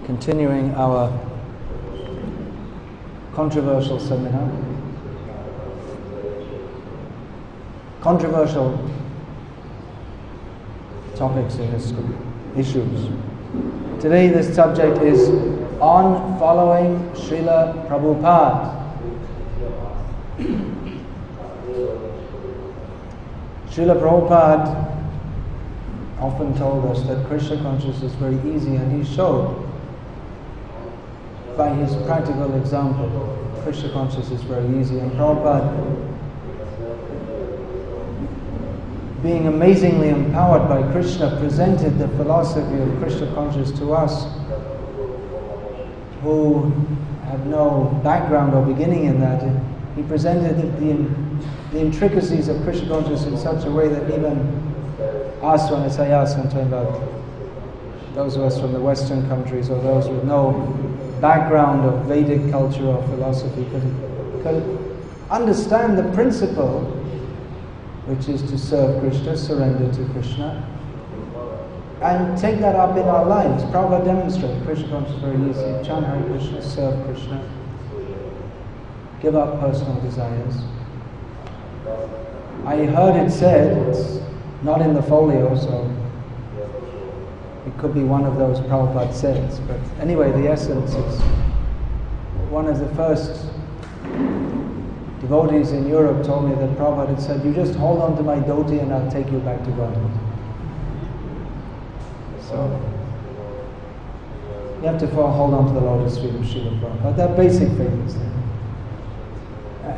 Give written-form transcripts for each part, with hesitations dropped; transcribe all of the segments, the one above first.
continuing our controversial seminar. Controversial topics in ISKCON, issues. Today the subject is on following Srila Prabhupada. Srila Prabhupada often told us that Krishna consciousness is very easy, and he showed by his practical example Krishna consciousness is very easy. And Prabhupada, being amazingly empowered by Krishna, presented the philosophy of Krishna consciousness to us who have no background or beginning in that. He presented the intricacies of Krishna consciousness in such a way that even us, when I say us, I'm talking about those of us from the Western countries or those with no background of Vedic culture or philosophy, could understand the principle, which is to serve Krishna, surrender to Krishna, and take that up in our lives. Prabhupada demonstrated Krishna consciousness very easy. Chant Hare Krishna, serve Krishna, give up personal desires. I heard it said, it's not in the folio, so it could be one of those Prabhupada says, but anyway, the essence is one of the first devotees in Europe told me that Prabhupada had said, you just hold on to my dhoti and I'll take you back to Godhead. So you have to hold on to the lotus feet of Srila Prabhupada. That basic faith is there.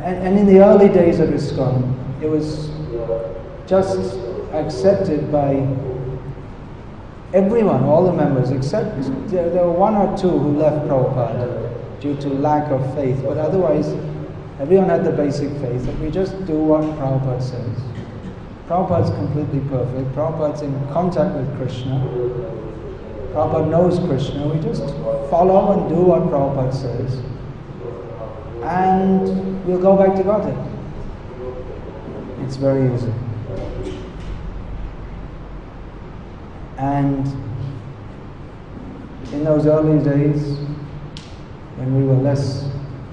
And in the early days of ISKCON, it was just accepted by everyone, all the members, except there were one or two who left Prabhupada due to lack of faith, but otherwise everyone had the basic faith that we just do what Prabhupada says. Prabhupada's completely perfect. Prabhupada's in contact with Krishna. Prabhupada knows Krishna. We just follow and do what Prabhupada says, and we'll go back to Godhead. It's very easy. And in those early days, when we were less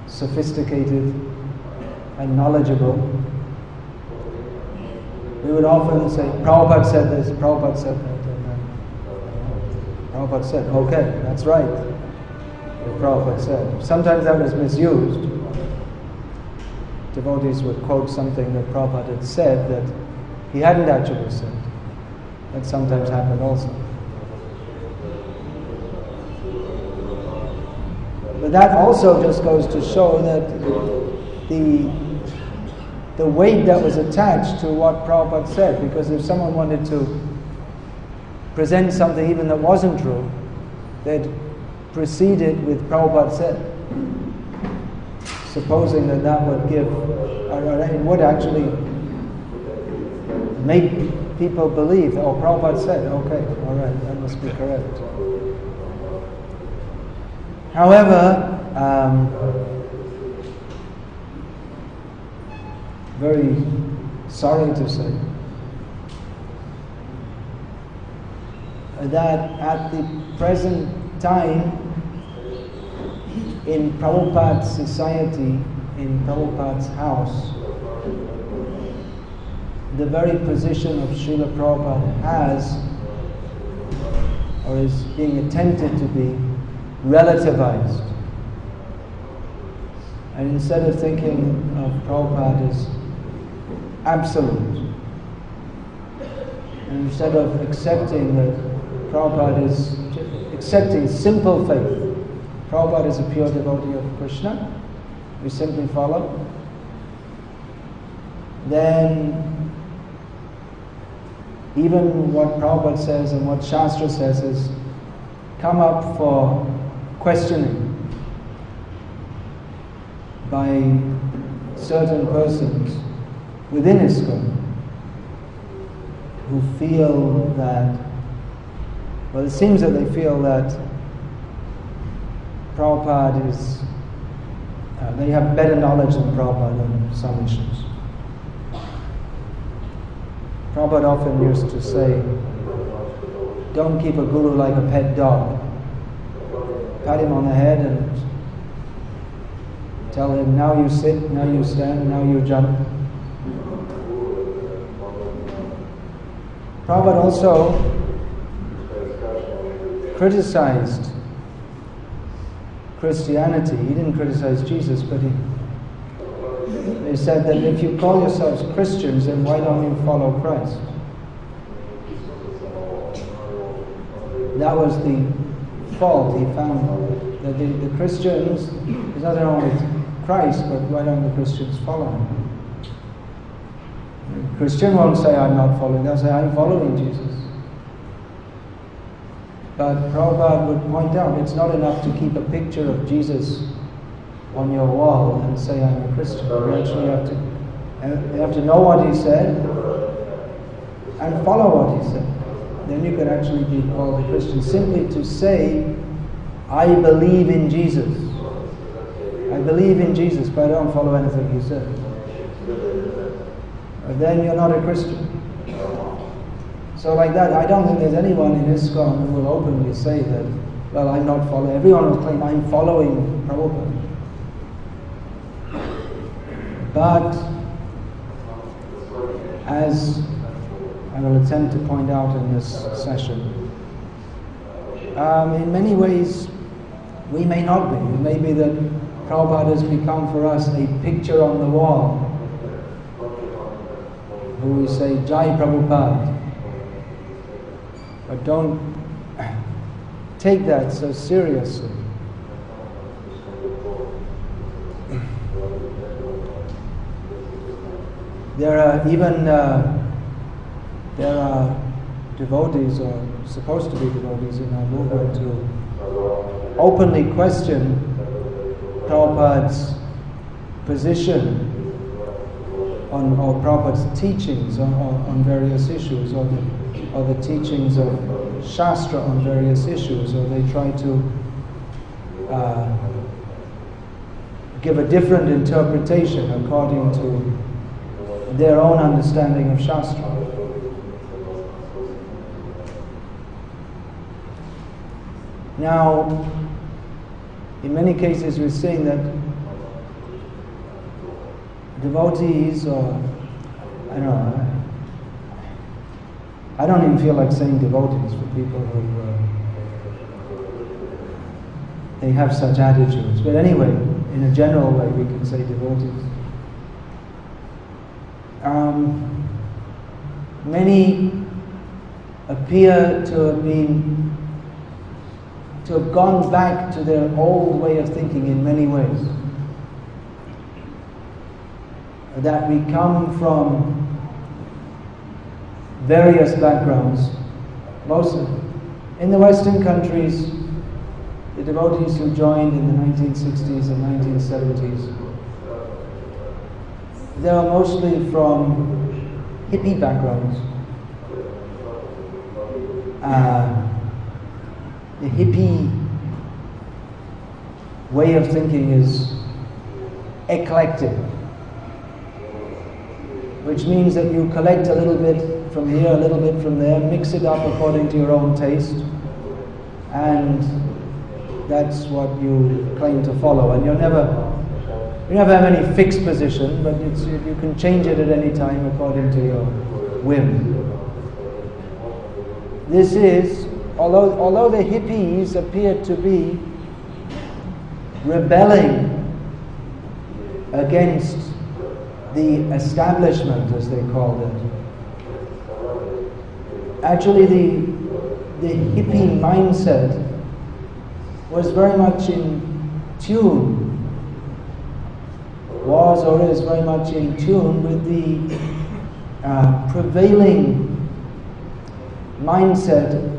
sophisticated and knowledgeable, we would often say, Prabhupada said this, Prabhupada said that, and then Prabhupada said, okay, that's right, what Prabhupada said. Sometimes that was misused. Devotees would quote something that Prabhupada had said that he hadn't actually said. That sometimes happened also. But that also just goes to show that the weight that was attached to what Prabhupada said, because if someone wanted to present something even that wasn't true, they'd proceed it with Prabhupada said, supposing that that would give, or it would actually make people believe, oh, Prabhupada said, okay, all right, that must be correct. However, very sorry to say that at the present time, in Prabhupada's society, in Prabhupada's house, the very position of Srila Prabhupada has, or is being attempted to be, relativized. And instead of thinking of Prabhupada as absolute, and instead of accepting that Prabhupada is accepting simple faith, Prabhupada is a pure devotee of Krishna, we simply follow, then even what Prabhupada says and what Shastra says is come up for questioning by certain persons within ISKCON who feel that, well, it seems that they feel that Prabhupada is, they have better knowledge than Prabhupada on some issues. Prabhupada often used to say, don't keep a guru like a pet dog. pat him on the head and tell him, now you sit, now you stand, now you jump. Prabhupada also criticized Christianity. He didn't criticize Jesus, but he said that if you call yourselves Christians, then why don't you follow Christ? That was the fault he found, that the Christians, there's nothing wrong with Christ, but why don't the Christians follow him? The Christian won't say, I'm not following, they'll say, I'm following Jesus. But Prabhupada would point out, it's not enough to keep a picture of Jesus on your wall and say, I'm a Christian. You actually have to know what he said and follow what he said. Then you can actually be called a Christian. Simply to say, I believe in Jesus. I believe in Jesus, but I don't follow anything he said. Then you're not a Christian. So like that, I don't think there's anyone in ISKCON who will openly say that, well, I'm not following. Everyone will claim, I'm following Prabhupada. But, as I will attempt to point out in this session, in many ways, we may not be. It may be that Prabhupada has become for us a picture on the wall, who we say, Jai Prabhupada. But don't take that so seriously. There are even there are devotees, or supposed to be devotees in our movement, who openly question Prabhupada's position or Prabhupada's teachings on various issues, or the teachings of Shastra on various issues, or they try to give a different interpretation according to their own understanding of Shastra. Now, in many cases we're seeing that devotees, or I don't even feel like saying devotees for people who they have such attitudes. But anyway, in a general way, we can say devotees. Many appear to have gone back to their old way of thinking in many ways. That we come from various backgrounds. In the Western countries, the devotees who joined in the 1960s and 1970s, they are mostly from hippie backgrounds. The hippie way of thinking is eclectic, which means that you collect a little bit from here, a little bit from there, mix it up according to your own taste, and that's what you claim to follow. And you never have any fixed position, but you can change it at any time according to your whim. This is, although the hippies appear to be rebelling against the establishment, as they called it, actually the hippie mindset was very much in tune, was or is very much in tune with the prevailing mindset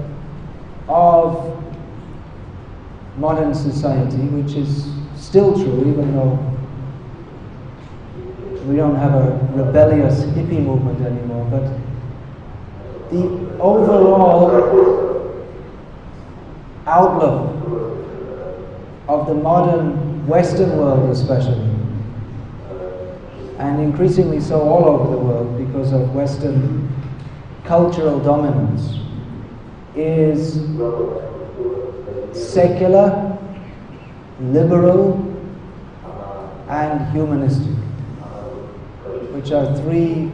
of modern society, which is still true, even though we don't have a rebellious hippie movement anymore. But the overall outlook of the modern Western world especially, and increasingly so all over the world because of Western cultural dominance, is secular liberal, and humanistic, which are three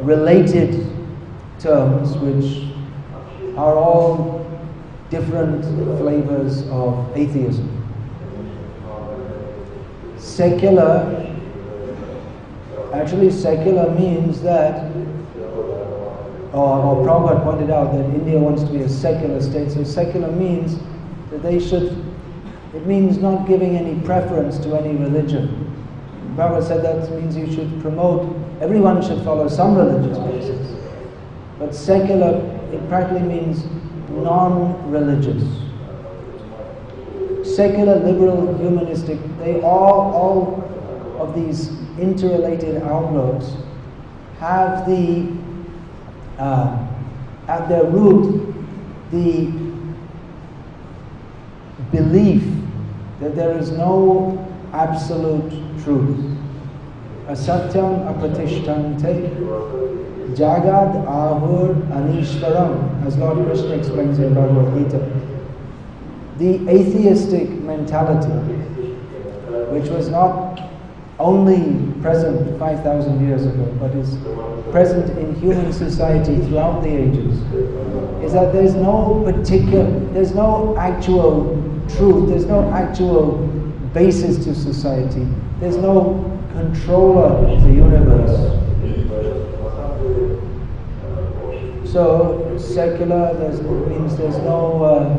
related terms which are all different flavors of atheism. Secular, actually secular means that, or Prabhupada pointed out that India wants to be a secular state, so secular means that it means not giving any preference to any religion. Prabhupada said that means you should promote, everyone should follow some religious basis. But secular, it practically means non-religious. Secular, liberal, humanistic, they all of these interrelated outlooks have at their root the belief that there is no absolute truth. Asatyam apratishtante jagad ahur anishvaram, as Lord Krishna explains in Bhagavad Gita. The atheistic mentality, which was not only present 5,000 years ago, but is present in human society throughout the ages, is that there's no actual truth, there's no actual basis to society, there's no controller of the universe. So secular means there's no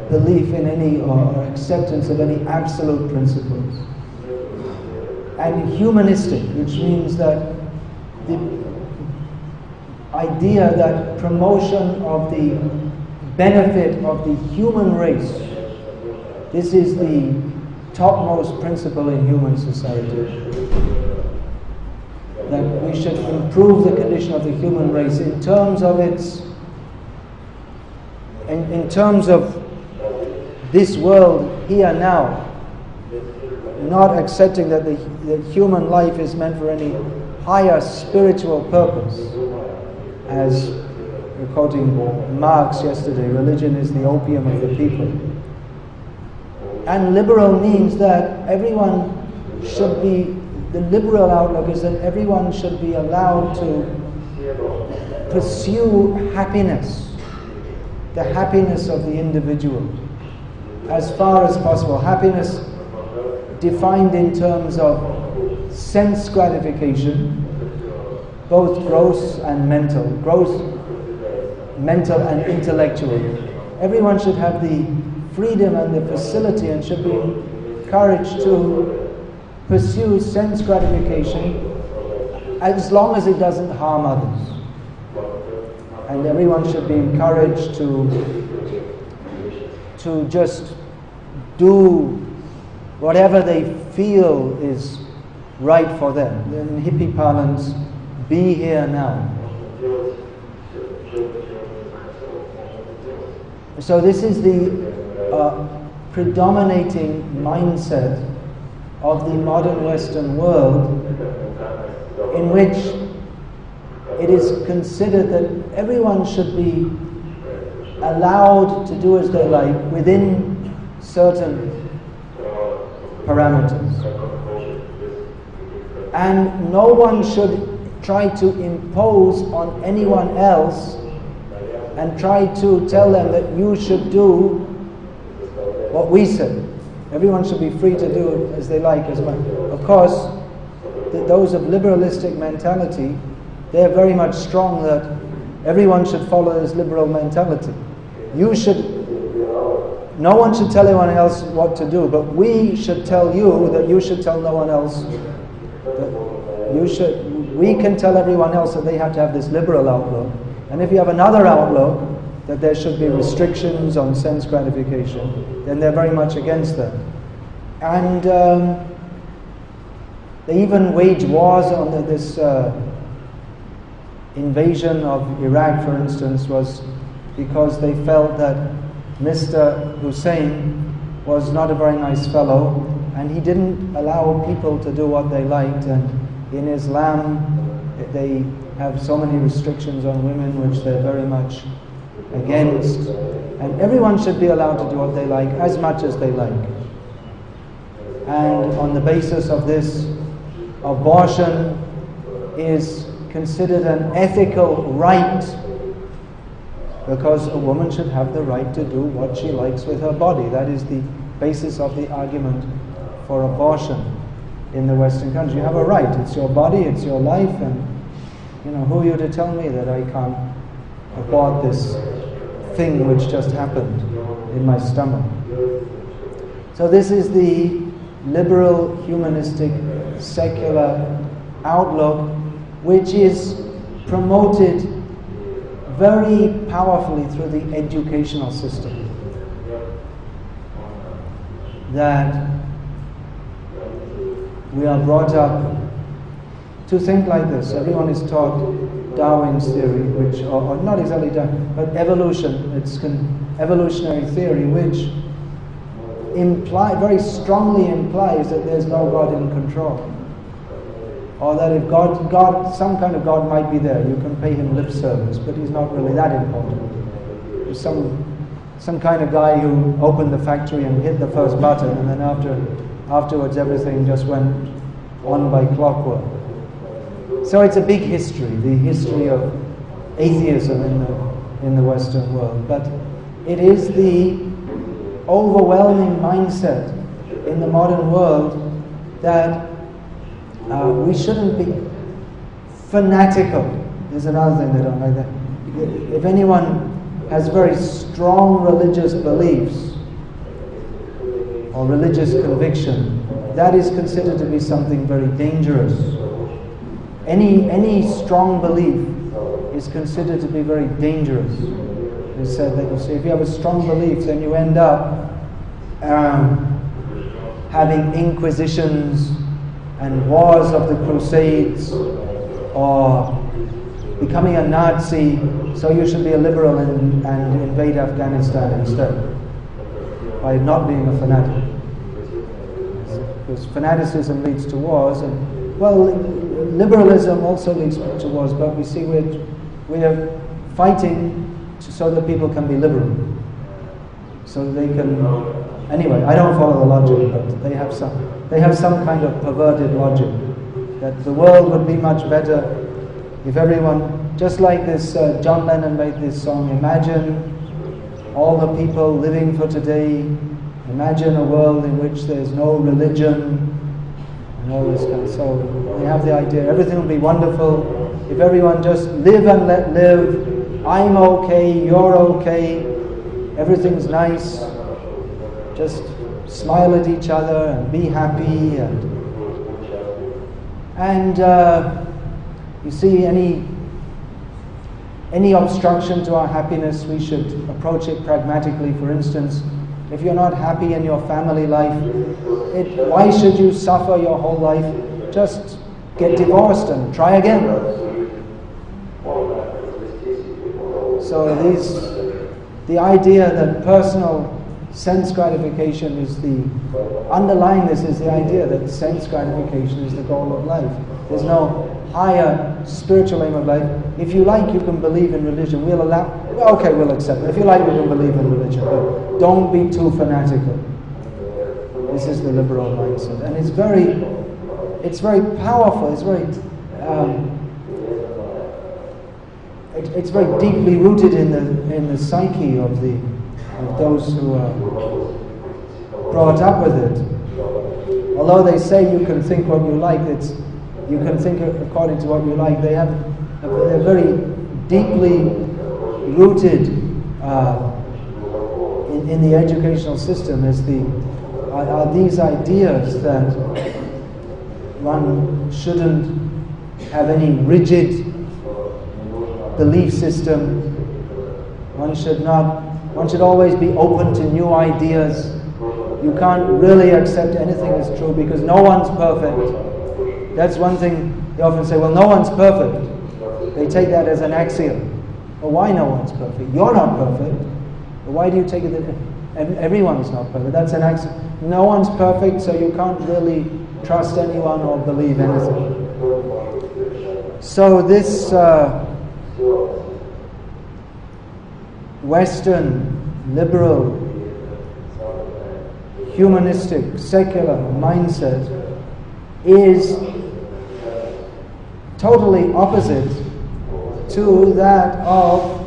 belief in any or acceptance of any absolute principles. And humanistic, which means that the idea that promotion of the benefit of the human race, this is the topmost principle in human society. That we should improve the condition of the human race in terms of in terms of this world here now, not accepting that the human life is meant for any higher spiritual purpose. As we're quoting Marx yesterday, religion is the opium of the people. And liberal means that everyone should be, the liberal outlook is that everyone should be allowed to pursue happiness, the happiness of the individual, as far as possible. Happiness defined in terms of sense gratification, both gross and mental, mental and intellectual. Everyone should have the freedom and the facility and should be encouraged to pursue sense gratification as long as it doesn't harm others. And everyone should be encouraged to just do whatever they feel is right for them. In hippie parlance, be here now. So this is the predominating mindset of the modern Western world, in which it is considered that everyone should be allowed to do as they like within certain parameters. And no one should try to impose on anyone else and try to tell them that you should do what we say. Everyone should be free to do as they like as well. Of course, those of liberalistic mentality, they're very much strong that everyone should follow this liberal mentality. No one should tell anyone else what to do, but we should tell you that you should tell no one else. We can tell everyone else that they have to have this liberal outlook. And if you have another outlook, that there should be restrictions on sense gratification, then they're very much against that. And they even wage wars on this invasion of Iraq, for instance, was because they felt that Mr. Hussein was not a very nice fellow, and he didn't allow people to do what they liked. And in Islam, They have so many restrictions on women which they're very much against. And everyone should be allowed to do what they like, as much as they like. And on the basis of this, abortion is considered an ethical right, because a woman should have the right to do what she likes with her body. That is the basis of the argument for abortion in the Western countries. You have a right. It's your body, it's your life, and who are you to tell me that I can't abort this thing which just happened in my stomach? So this is the liberal, humanistic, secular outlook, which is promoted very powerfully through the educational system. That we are brought up to think like this. Everyone is taught Darwin's theory, which, or not exactly Darwin, but evolution. It's evolutionary theory, which very strongly implies that there's no God in control. Or that if God, some kind of God might be there, you can pay him lip service, but he's not really that important. There's some kind of guy who opened the factory and hit the first button, and then afterwards everything just went on by clockwork. So it's a big history, the history of atheism in the Western world. But it is the overwhelming mindset in the modern world that we shouldn't be fanatical. There's another thing they don't like that. If anyone has very strong religious beliefs or religious conviction, that is considered to be something very dangerous. Any strong belief is considered to be very dangerous. It's said that if you have a strong belief, then you end up having inquisitions and wars of the Crusades, or becoming a Nazi, so you should be a liberal and invade Afghanistan instead, by not being a fanatic. Because fanaticism leads to wars, and liberalism also leads to wars, but we see we're fighting so that people can be liberal. So they can, anyway, I don't follow the logic, but they have some kind of perverted logic, that the world would be much better if everyone, just like this, John Lennon made this song, imagine all the people living for today, imagine a world in which there's no religion, and all this kind of, so they have the idea, everything will be wonderful if everyone just live and let live, I'm okay, you're okay, everything's nice, just smile at each other and be happy, and you see any obstruction to our happiness, we should approach it pragmatically. For instance, if you're not happy in your family life, why should you suffer your whole life? Just get divorced and try again. So the idea that personal sense gratification is underlying this is the idea that sense gratification is the goal of life. There's no higher spiritual aim of life. If you like, you can believe in religion. We'll accept it. If you like, you can believe in religion, but don't be too fanatical. This is the liberal mindset, and it's very powerful. It's very deeply rooted in the psyche of those who are brought up with it. Although they say you can think what you like, you can think according to what you like. They're very deeply rooted in the educational system. Are these ideas that one shouldn't have any rigid belief system. One should always be open to new ideas. You can't really accept anything as true because no one's perfect. That's one thing they often say, well, no one's perfect. They take that as an axiom. Well, why no one's perfect? You're not perfect. But why do you take it that everyone's not perfect? That's an axiom. No one's perfect, so you can't really trust anyone or believe anything. So this Western, liberal, humanistic, secular mindset is totally opposite to that of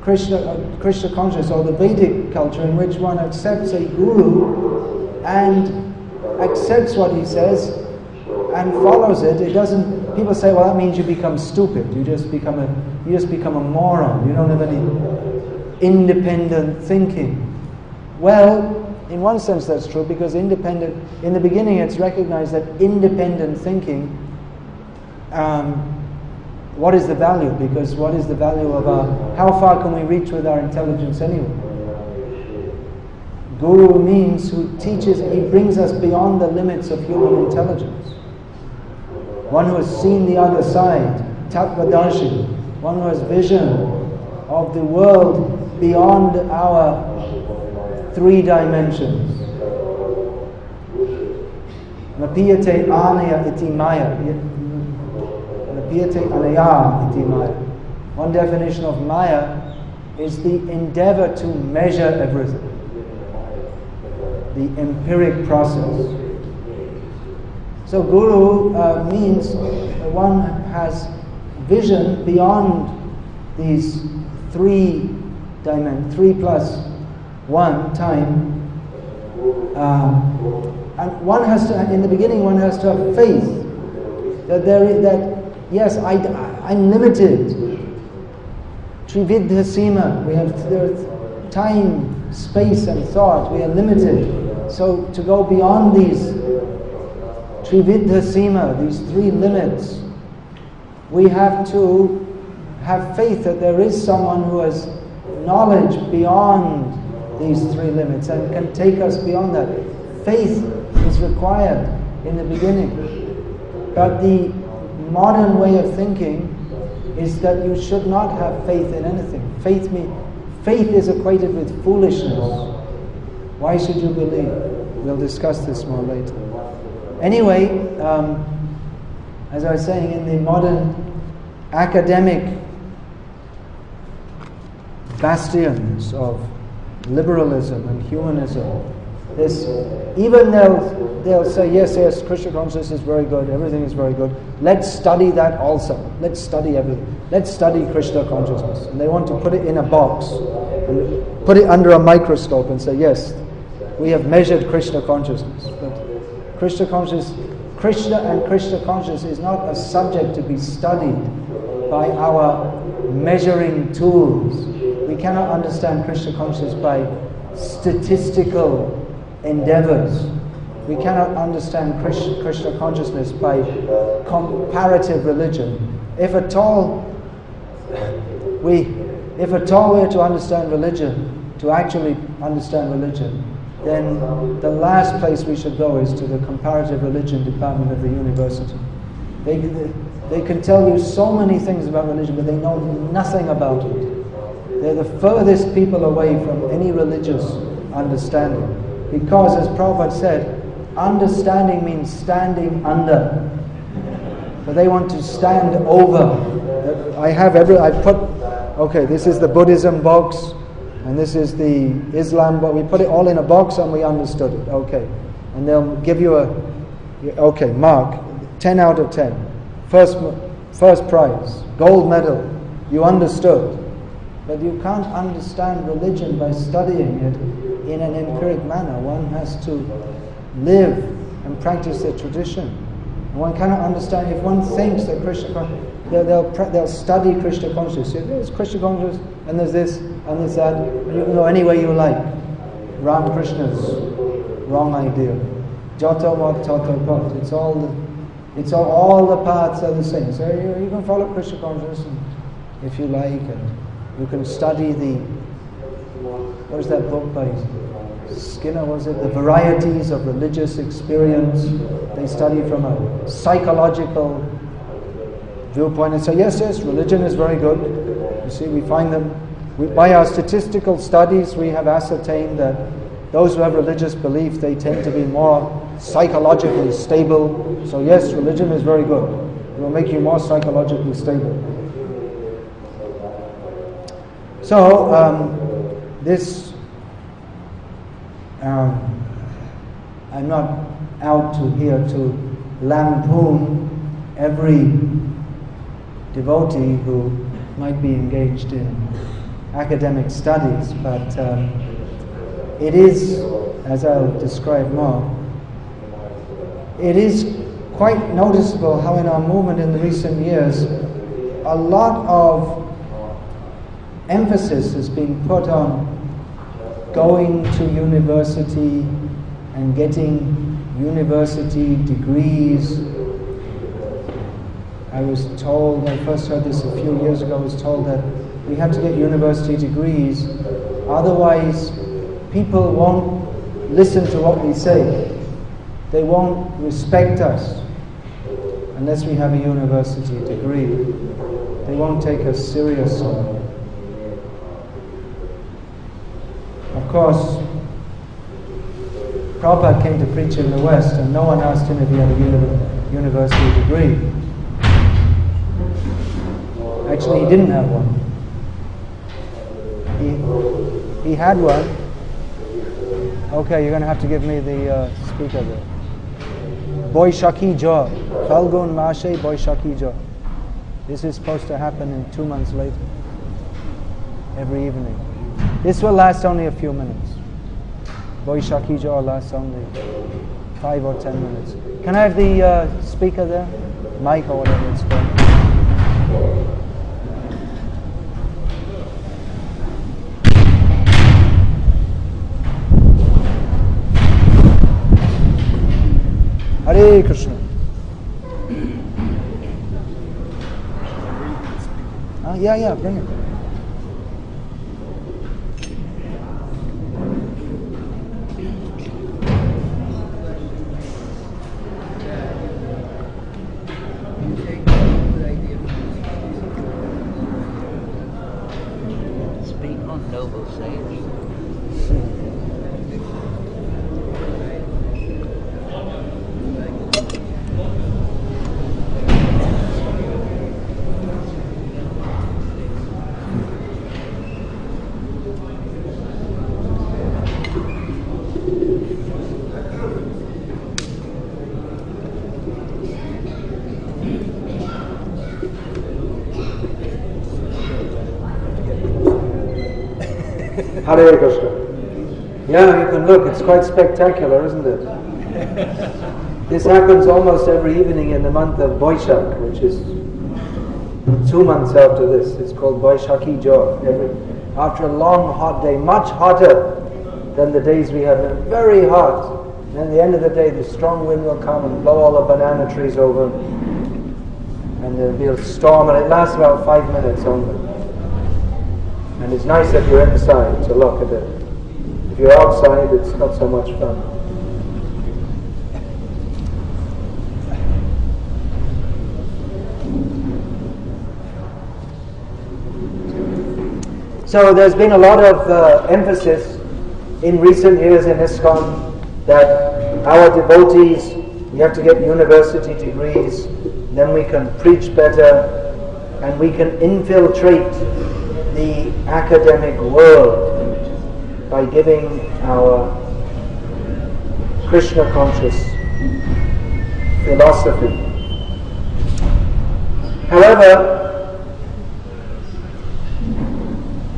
Krishna consciousness or the Vedic culture, in which one accepts a guru and accepts what he says and follows it. It doesn't. People say, "Well, that means you become stupid. You just become a moron. You don't have any independent thinking." Well, in one sense that's true, because in the beginning it's recognized that independent thinking, what is the value? Because what is the value of how far can we reach with our intelligence anyway? Guru means who teaches, he brings us beyond the limits of human intelligence. One who has seen the other side, Tattvadarshi, one who has vision of the world beyond our 3 dimensions. Napiyate anaya iti maya. Napiyate anaya iti maya. One definition of maya is the endeavor to measure everything. The empiric process. So guru means one has vision beyond these 3 plus 1 time, and one has to. In the beginning, one has to have faith that yes, I'm limited. Trividha sima. There are time, space, and thought. We are limited. So to go beyond these Trividha sima, these 3 limits, we have to have faith that there is someone who has knowledge beyond these 3 limits and can take us beyond that. Faith is required in the beginning. But the modern way of thinking is that you should not have faith in anything. Faith is equated with foolishness. Why should you believe? We'll discuss this more later. Anyway, as I was saying, in the modern academic bastions of liberalism and humanism, even they'll say, yes, Krishna consciousness is very good, everything is very good. Let's study that also. Let's study everything. Let's study Krishna consciousness. And they want to put it in a box and put it under a microscope and say, yes, we have measured Krishna consciousness. But Krishna and Krishna consciousness is not a subject to be studied by our measuring tools. We cannot understand Krishna consciousness by statistical endeavors. We cannot understand Krishna consciousness by comparative religion. If at all we're to understand religion, to actually understand religion, then the last place we should go is to the comparative religion department of the university. They can tell you so many things about religion, but they know nothing about it. They're the furthest people away from any religious understanding. Because, as Prabhupada said, understanding means standing under. But they want to stand over. This is the Buddhism box, and this is the Islam box. We put it all in a box and we understood it. Okay. And they'll give you mark, 10 out of 10. First prize, gold medal. You understood. But you can't understand religion by studying it in an empiric manner. One has to live and practice the tradition. And one cannot understand if one thinks that Krishna, they'll study Krishna consciousness. There's Krishna consciousness, and there's this, and there's that. And you can go any way you like. Ram Krishna's wrong idea. Jata vat tata pat. It's all the paths are the same. So you can follow Krishna consciousness if you like, and you can study what is that book by Skinner, was it? The Varieties of Religious Experience. They study from a psychological viewpoint and say, yes, religion is very good. You see, we find them, by our statistical studies, we have ascertained that those who have religious belief, they tend to be more psychologically stable. So yes, religion is very good. It will make you more psychologically stable. So, I'm not out here to lampoon every devotee who might be engaged in academic studies, but it is, as I'll describe more, it is quite noticeable how in our movement in the recent years, a lot of emphasis has been put on going to university and getting university degrees. I was told, I first heard this a few years ago, I was told that we have to get university degrees, otherwise people won't listen to what we say. They won't respect us unless we have a university degree. They won't take us seriously. Of course, Prabhupada came to preach in the West and no one asked him if he had a university degree. Actually, he didn't have one. He had one. Okay, you're going to have to give me the speaker there. Boishaki Jo. Falgun Mashe Boishaki Jo. This is supposed to happen in 2 months later. Every evening. This will last only a few minutes. Boishaki Jo lasts only 5 or 10 minutes. Can I have the speaker there? Mic or whatever it's called. Hare Krishna. Yeah, bring it. Speak on noble sage. Hare Krishna. Yeah, you can look, it's quite spectacular, isn't it? This happens almost every evening in the month of Boishak, which is 2 months after this. It's called Boishaki Jo. After a long hot day, much hotter than the days we have been, very hot. And at the end of the day, the strong wind will come and blow all the banana trees over, and there'll be a storm, and it lasts about 5 minutes only. And it's nice if you're inside to look at it. If you're outside, it's not so much fun. So there's been a lot of emphasis in recent years in ISKCON that our devotees, we have to get university degrees, then we can preach better, and we can infiltrate the academic world by giving our Krishna conscious philosophy. However,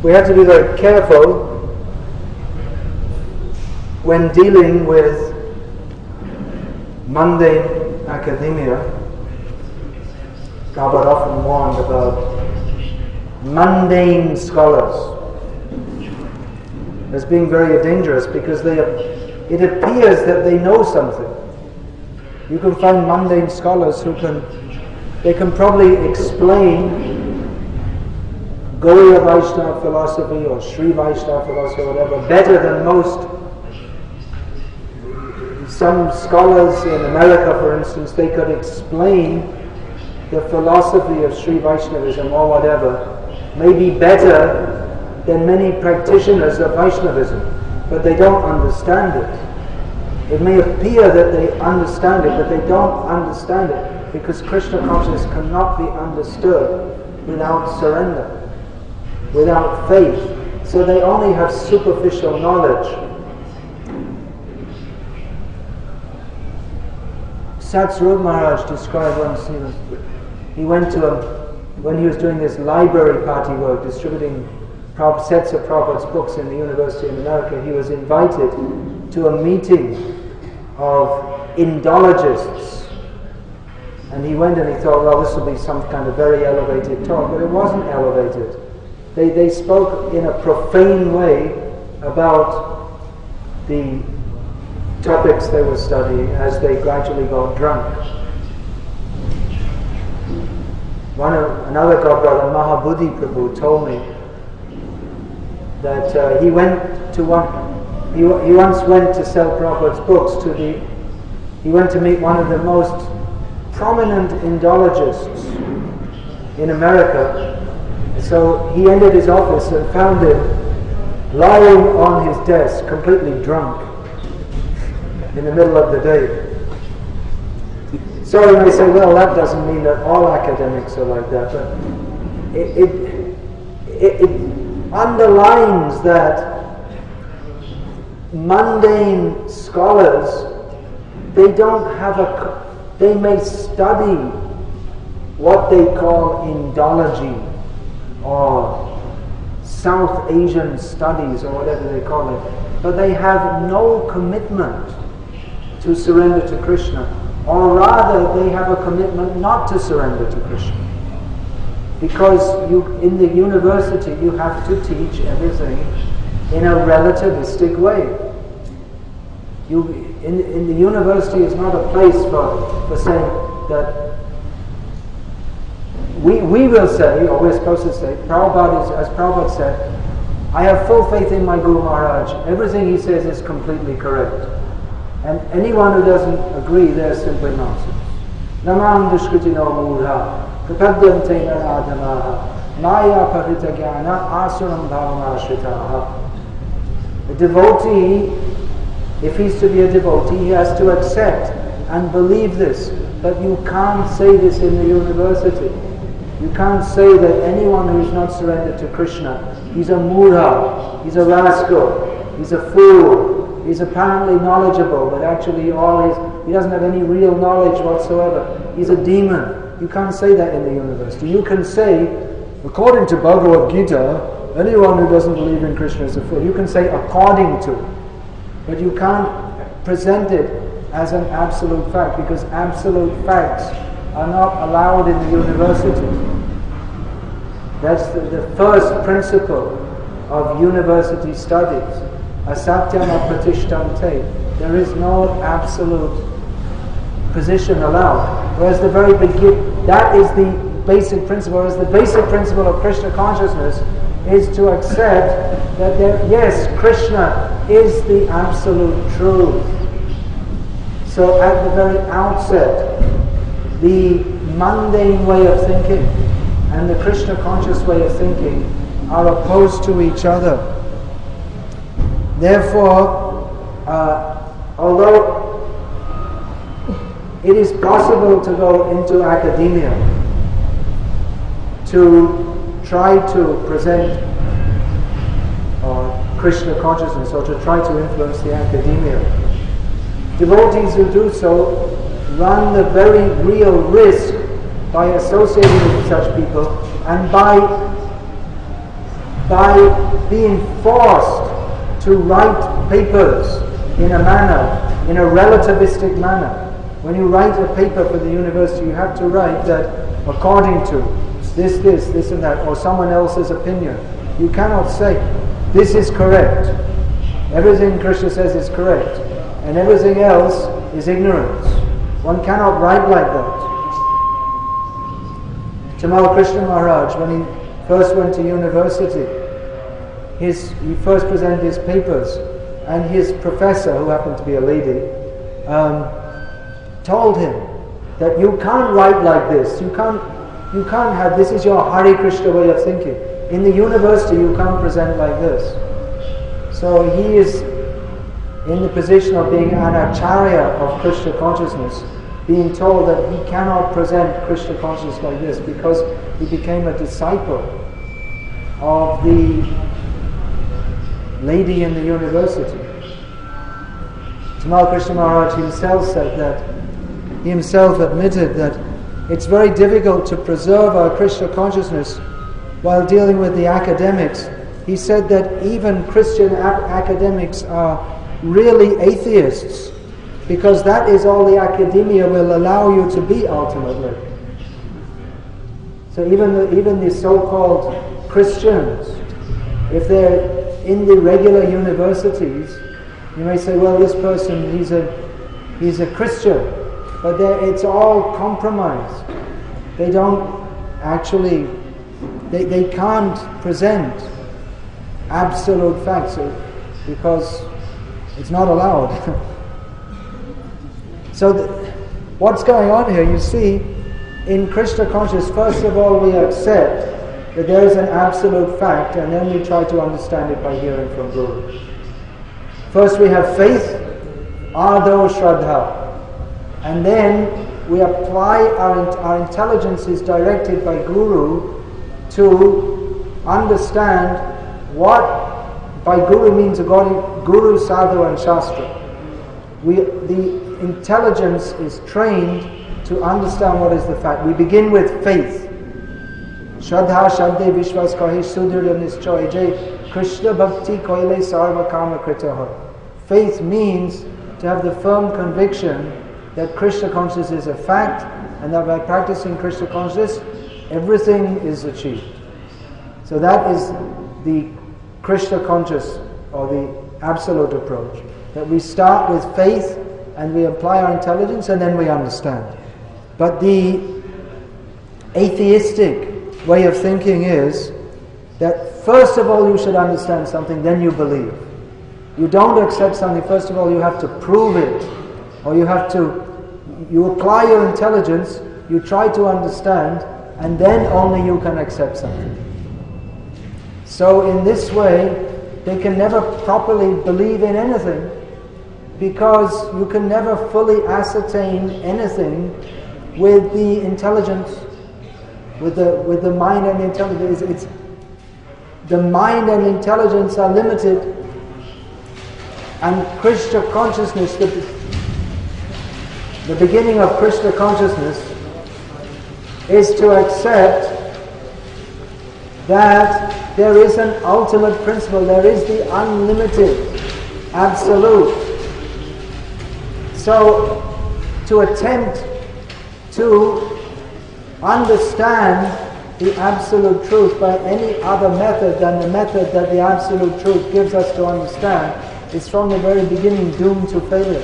we have to be very careful when dealing with mundane academia. Prabhupada often warned about mundane scholars as being very dangerous because it appears that they know something. You can find mundane scholars who can probably explain Gaudiya Vaishnava philosophy or Sri Vaishnava philosophy or whatever better than most. Some scholars in America, for instance, they could explain the philosophy of Sri Vaishnavism or whatever maybe better than many practitioners of Vaishnavism, but they don't understand it. It may appear that they understand it, but they don't understand it, because Krishna consciousness cannot be understood without surrender, without faith. So they only have superficial knowledge. Satsrup Maharaj described once, he went to when he was doing this library party work, distributing sets of Prabhupada's books in the university in America, he was invited to a meeting of Indologists. And he went and he thought, well, this will be some kind of very elevated talk, but it wasn't elevated. They spoke in a profane way about the topics they were studying as they gradually got drunk. Another godbrother, Mahabudhi Prabhu, told me that he once went to sell Prabhupada's books he went to meet one of the most prominent Indologists in America. So he entered his office and found him lying on his desk, completely drunk, in the middle of the day. So you may say, well, that doesn't mean that all academics are like that, but it underlines that mundane scholars, they may study what they call Indology or South Asian studies or whatever they call it, but they have no commitment to surrender to Krishna, or rather they have a commitment not to surrender to Krishna. Because in the university you have to teach everything in a relativistic way. In the university is not a place for saying that we will say, or we're supposed to say, Prabhupada as Prabhupada said, I have full faith in my Guru Maharaj. Everything he says is completely correct. And anyone who doesn't agree, they're simply nonsense. Namam dushkritino mudha, kapadyante naradamaha, maya parita jnana asuram bhavamashitaha. A devotee, if he's to be a devotee, he has to accept and believe this. But you can't say this in the university. You can't say that anyone who is not surrendered to Krishna, he's a mudha, he's a rascal, he's a fool, he's apparently knowledgeable, but actually he doesn't have any real knowledge whatsoever. He's a demon. You can't say that in the university. You can say, according to Bhagavad Gita, anyone who doesn't believe in Krishna is a fool. You can say according to, but you can't present it as an absolute fact, because absolute facts are not allowed in the university. That's the first principle of university studies. Asatyam apratishtamte. There is no absolute position allowed. Whereas the very beginning, that is the basic principle. Whereas the basic principle of Krishna consciousness is to accept that yes, Krishna is the absolute truth. So at the very outset, the mundane way of thinking and the Krishna conscious way of thinking are opposed to each other. Therefore, although it is possible to go into academia to try to present Krishna consciousness or to try to influence the academia, devotees who do so run the very real risk by associating with such people and by being forced to write papers in a relativistic manner. When you write a paper for the university, you have to write that according to this and that, or someone else's opinion. You cannot say, this is correct. Everything Krishna says is correct. And everything else is ignorance. One cannot write like that. Tamal Krishna Maharaj, when he first went to university, he first presented his papers, and his professor, who happened to be a lady, told him that you can't write like this. You can't have, this is your Hare Krishna way of thinking. In the university you can't present like this. So he is in the position of being an acharya of Krishna consciousness, being told that he cannot present Krishna consciousness like this because he became a disciple of the lady in the university. Tamal Krishna Maharaj himself said that, he himself admitted that it's very difficult to preserve our Krishna consciousness while dealing with the academics. He said that even Christian academics are really atheists, because that is all the academia will allow you to be ultimately. So even the so-called Christians, if they're in the regular universities, you may say, well, this person, he's a Christian, but it's all compromised. They don't actually, they can't present absolute facts because it's not allowed. So what's going on here? You see, in Krishna consciousness, first of all, we accept that there is an absolute fact, and then we try to understand it by hearing from Guru. First we have faith, ardho shraddha, and then we apply our intelligence is directed by Guru to understand what by Guru means Guru, Sadhu and Shastra. The intelligence is trained to understand what is the fact. We begin with faith. Shraddha Shabde Vishwas Kahi Sudhirya Nischoy Jai Krishna Bhakti Koile Sarva Kama Kritaha. Faith means to have the firm conviction that Krishna consciousness is a fact, and that by practicing Krishna consciousness, everything is achieved. So that is the Krishna conscious, or the absolute approach. That we start with faith, and we apply our intelligence, and then we understand. But the atheistic way of thinking is that first of all you should understand something, then you believe. You don't accept something, first of all you have to prove it, or you apply your intelligence, you try to understand, and then only you can accept something. So in this way, they can never properly believe in anything, because you can never fully ascertain anything with the intelligence, with the mind and the intelligence. The mind and intelligence are limited, and Krishna consciousness, the beginning of Krishna consciousness is to accept that there is an ultimate principle, there is the unlimited, absolute. So, to attempt to understand the absolute truth by any other method than the method that the absolute truth gives us to understand is from the very beginning doomed to failure.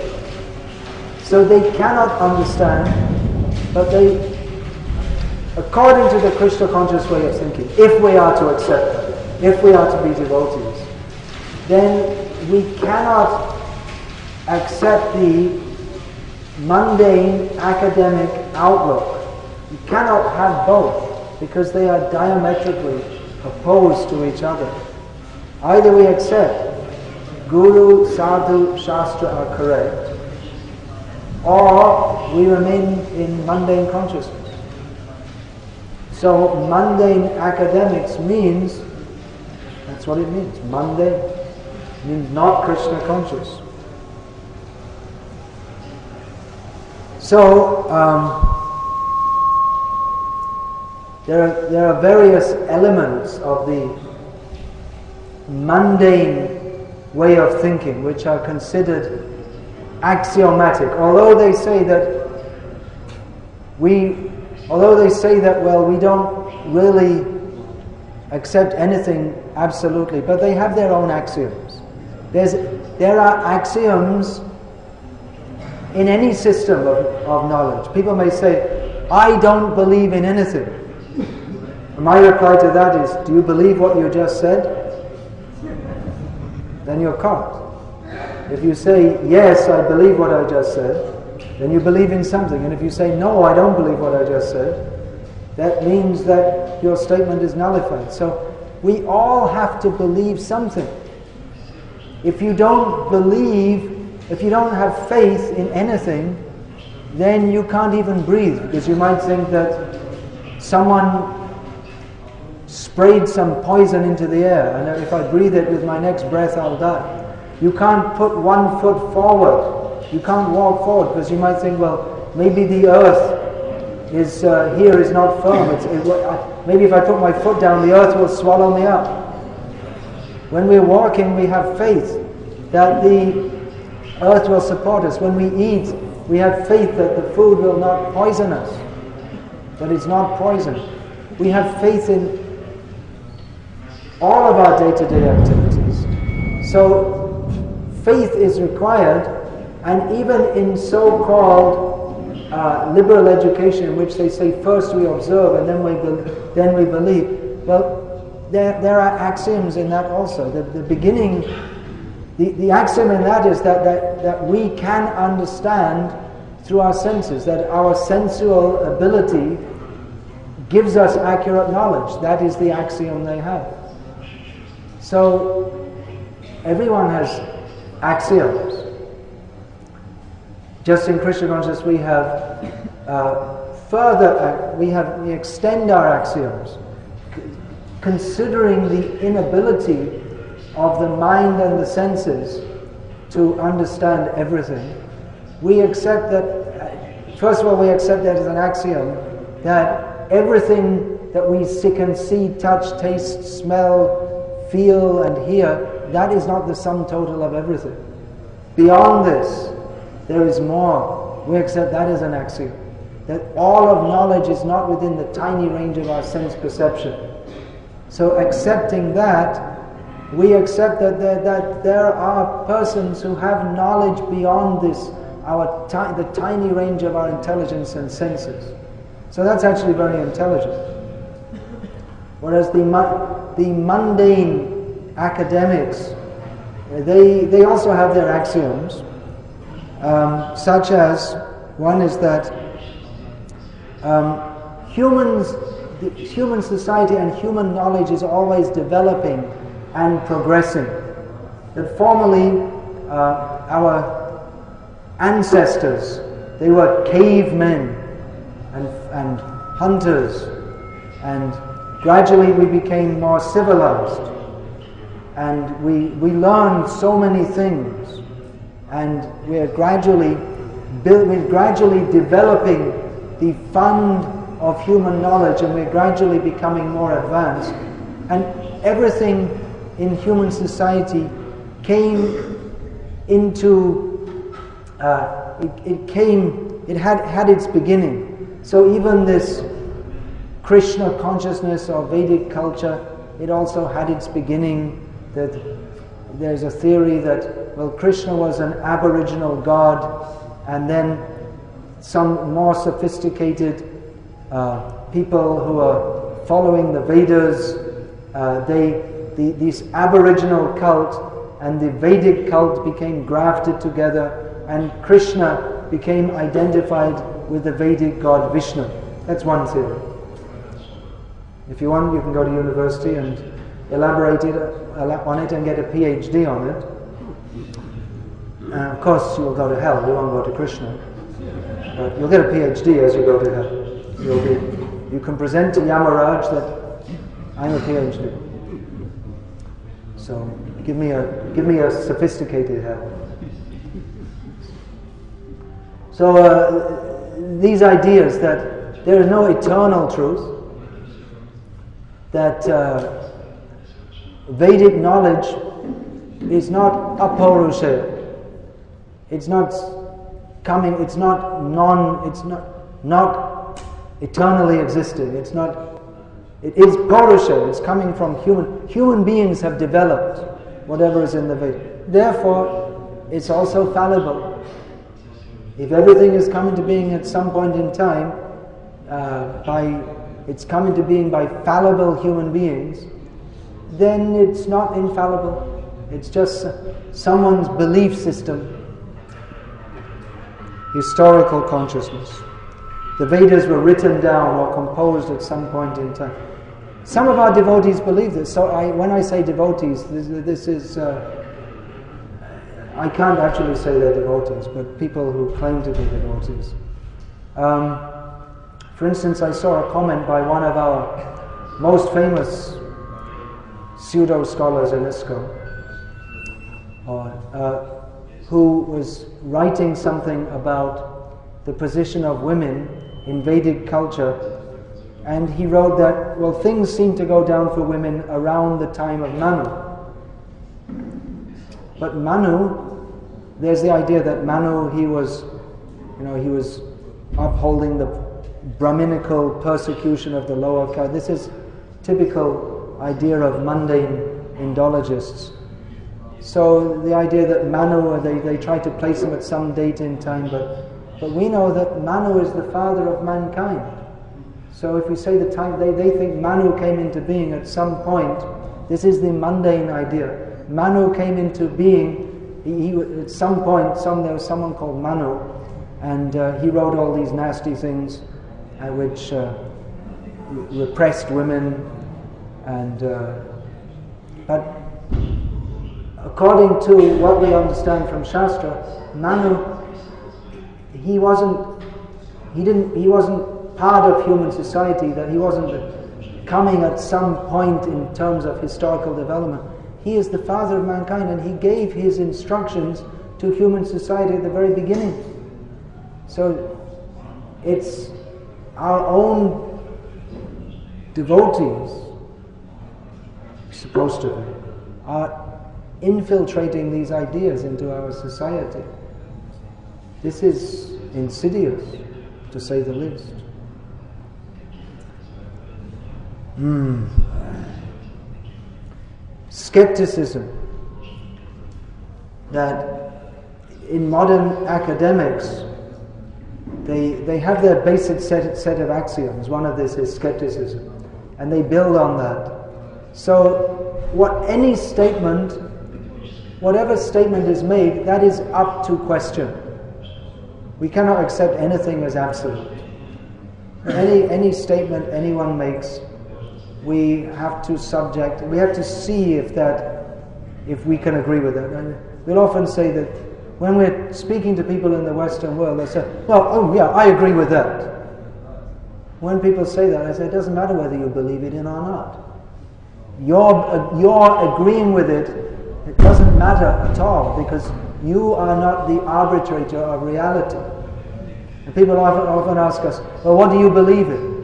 So they cannot understand, but they, according to the Krishna conscious way of thinking, if we are to accept them, if we are to be devotees, then we cannot accept the mundane academic outlook. You cannot have both, because they are diametrically opposed to each other. Either we accept Guru, Sadhu, Shastra are correct, or we remain in mundane consciousness. So mundane academics means, that's what it means, mundane. It means not Krishna conscious. So there are various elements of the mundane way of thinking which are considered axiomatic. Although they say that we don't really accept anything absolutely, but they have their own axioms. There are axioms in any system of knowledge. People may say, I don't believe in anything. My reply to that is, do you believe what you just said? Then you're caught. If you say, yes, I believe what I just said, then you believe in something. And if you say, no, I don't believe what I just said, that means that your statement is nullified. So we all have to believe something. if you don't believe, if you don't have faith in anything, then you can't even breathe, because you might think that someone sprayed some poison into the air, and if I breathe it with my next breath, I'll die. You can't put one foot forward. You can't walk forward, because you might think, well, maybe the earth is here is not firm. Maybe if I put my foot down, the earth will swallow me up. When we're walking, we have faith that the earth will support us. When we eat, we have faith that the food will not poison us, that it's not poison. We have faith in all of our day-to-day activities. So faith is required, and even in so-called liberal education, in which they say first we observe and then we believe. Well, there are axioms in that also. The beginning, the axiom in that is that we can understand through our senses, that our sensual ability gives us accurate knowledge. That is the axiom they have. So everyone has axioms. Just in Krishna consciousness we have we extend our axioms, considering the inability of the mind and the senses to understand everything. We accept that, first of all, we accept that as an axiom, that everything that we can see, touch, taste, smell, feel and hear, that is not the sum total of everything. Beyond this, there is more. We accept that as an axiom, that all of knowledge is not within the tiny range of our sense perception. So accepting that, we accept that there are persons who have knowledge beyond this, the tiny range of our intelligence and senses. So that's actually very intelligent. Whereas the mundane academics, they also have their axioms, such as, one is that human society and human knowledge is always developing and progressing. That formerly our ancestors, they were cavemen and hunters, and gradually we became more civilized, and we learned so many things, and we're gradually developing the fund of human knowledge, and we're gradually becoming more advanced. And everything in human society came into it had its beginning. So even this Krishna consciousness or Vedic culture, it also had its beginning. That there's a theory that, well, Krishna was an aboriginal god, and then some more sophisticated people who are following the Vedas, this aboriginal cult and the Vedic cult became grafted together, and Krishna became identified with the Vedic god Vishnu. That's one theory. If you want, you can go to university and elaborate on it and get a PhD on it. Of course, you'll go to hell. You won't go to Krishna, but you'll get a PhD as you go to hell. You can present to Yamaraj that I'm a PhD. So give me a sophisticated hell. So these ideas that there is no eternal truth, that Vedic knowledge is not apaurushaya. It's not coming. It's not eternally existing. It is Purusha. It's coming from human beings have developed whatever is in the Veda. Therefore, it's also fallible. If everything is coming to being at some point in time, it's coming to being by fallible human beings, then it's not infallible. It's just someone's belief system. Historical consciousness. The Vedas were written down or composed at some point in time. Some of our devotees believe this. So when I say devotees, this is I can't actually say they're devotees, but people who claim to be devotees. For instance, I saw a comment by one of our most famous pseudo-scholars in ISKCON, who was writing something about the position of women in Vedic culture, and he wrote that, well, things seem to go down for women around the time of Manu. But Manu, there's the idea that Manu, he was upholding the Brahminical persecution of the lower caste. This is typical idea of mundane Indologists. So the idea that Manu, they try to place him at some date in time, but we know that Manu is the father of mankind. So if we say the time, they think Manu came into being at some point. This is the mundane idea. Manu came into being, at some point, there was someone called Manu, and he wrote all these nasty things which repressed women, and but according to what we understand from Shastra, Manu, he wasn't part of human society, that he wasn't coming at some point in terms of historical development. He is the father of mankind, and he gave his instructions to human society at the very beginning. So it's our own devotees, supposed to be, are infiltrating these ideas into our society. This is insidious, to say the least. Skepticism, that in modern academics they have their basic set of axioms. One of this is skepticism, and they build on that. So whatever statement is made, that is up to question. We cannot accept anything as absolute. Any statement anyone makes, we have to see if we can agree with it. And we'll often say that when we're speaking to people in the Western world, they say, well, oh yeah, I agree with that. When people say that, I say, it doesn't matter whether you believe it in or not. You're agreeing with it, it doesn't matter at all, because you are not the arbitrator of reality. And people often ask us, well, what do you believe in?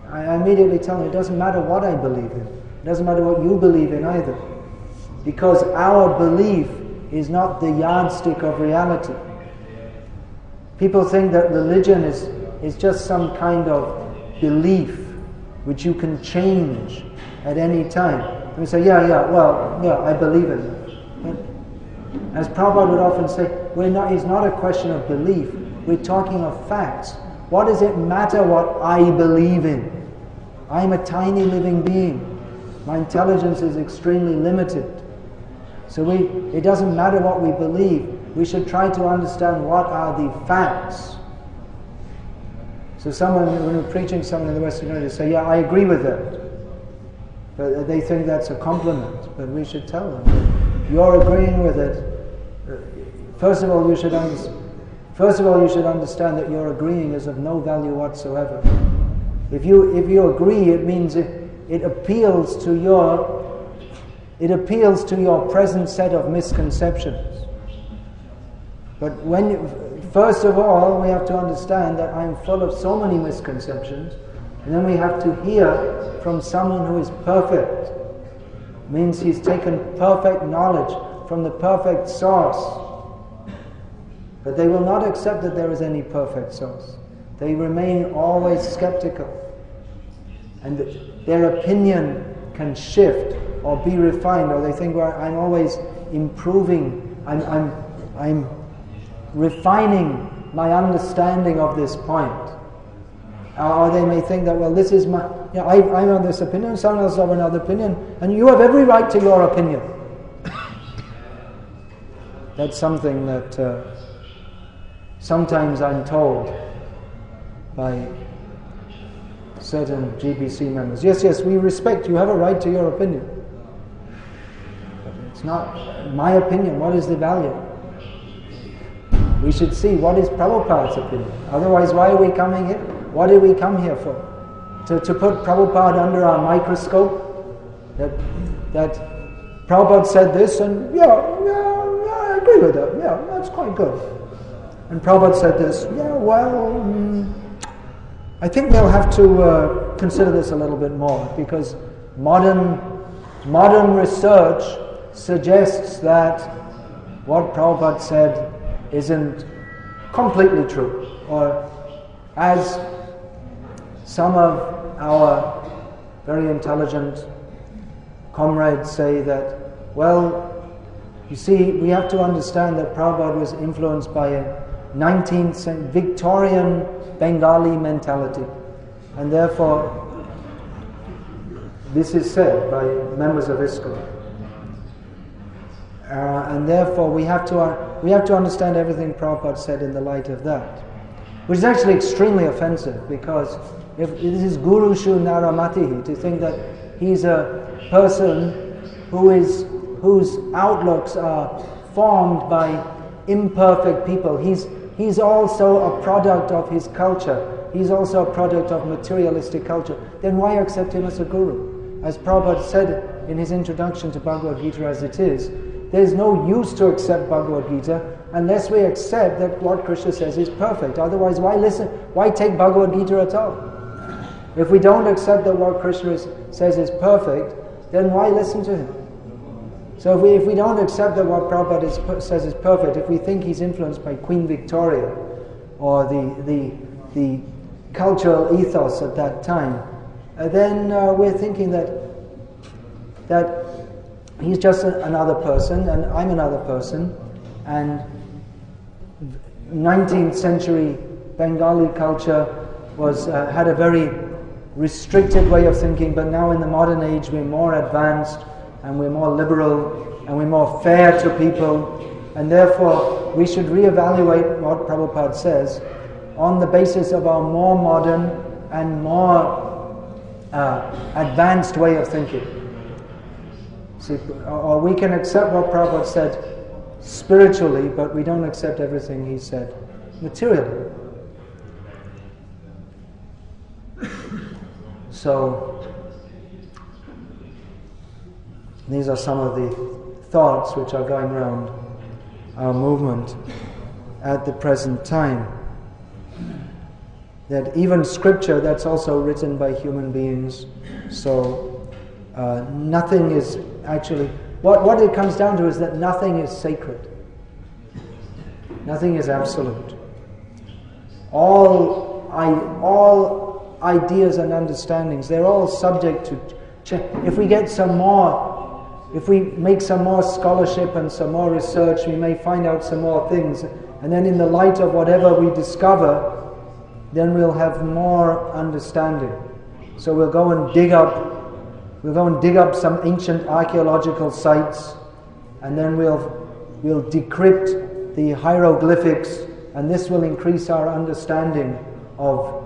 I immediately tell them, it doesn't matter what I believe in. It doesn't matter what you believe in either. Because our belief is not the yardstick of reality. People think that religion is just some kind of belief which you can change at any time. And we say, I believe in it. But as Prabhupada would often say, it's not a question of belief, we're talking of facts. What does it matter what I believe in? I'm a tiny living being. My intelligence is extremely limited. So it doesn't matter what we believe. We should try to understand what are the facts. So when we're preaching someone in the Western world, they say, yeah, I agree with that. But they think that's a compliment. But we should tell them, you're agreeing with it. First of all, you should understand that your agreeing is of no value whatsoever. If you agree, it means it appeals to your present set of misconceptions. But first of all, we have to understand that I'm full of so many misconceptions, and then we have to hear from someone who is perfect. It means he's taken perfect knowledge from the perfect source. But they will not accept that there is any perfect source. They remain always skeptical. And their opinion can shift or be refined, or they think, well, I'm always improving, I'm refining my understanding of this point. Or they may think that, well, this is I'm on this opinion, someone else has another opinion, and you have every right to your opinion. That's something that sometimes I'm told by certain GBC members. Yes, we respect, you have a right to your opinion. But it's not my opinion. What is the value? we should see what is Prabhupada's opinion. Otherwise, why are we coming here? What did we come here for? To put Prabhupada under our microscope? That Prabhupada said this, and yeah, I agree with that. Yeah, that's quite good. And Prabhupada said this. Yeah, well, I think we'll have to consider this a little bit more, because modern research suggests that what Prabhupada said isn't completely true, or as some of our very intelligent comrades say that, well, you see, we have to understand that Prabhupada was influenced by a 19th century Victorian Bengali mentality, and therefore this is said by members of ISKCON, and therefore we have to understand everything Prabhupada said in the light of that, which is actually extremely offensive, because if this is Guru Shu Naramatihi, to think that he's a person whose outlooks are formed by imperfect people. He's also a product of his culture. He's also a product of materialistic culture. Then why accept him as a guru? As Prabhupada said in his introduction to Bhagavad Gita as it is, there's no use to accept Bhagavad Gita unless we accept that what Krishna says is perfect. Otherwise, why listen? Why take Bhagavad Gita at all? If we don't accept that what Krishna says is perfect, then why listen to him? So if we don't accept that what Prabhupada says is perfect, if we think he's influenced by Queen Victoria or the cultural ethos at that time, then we're thinking that he's just another person and I'm another person, and 19th century Bengali culture had a very restricted way of thinking, but now in the modern age we're more advanced and we're more liberal and we're more fair to people, and therefore we should reevaluate what Prabhupada says on the basis of our more modern and more advanced way of thinking. See, or we can accept what Prabhupada said spiritually, but we don't accept everything he said materially. So, these are some of the thoughts which are going around our movement at the present time. That even scripture, that's also written by human beings, so nothing is actually... What it comes down to is that nothing is sacred. Nothing is absolute. All ideas and understandings, they're all subject to change. If we make some more scholarship and some more research, we may find out some more things, and then in the light of whatever we discover, then we'll have more understanding. So we'll go and dig up some ancient archaeological sites, and then we'll decrypt the hieroglyphics, and this will increase our understanding of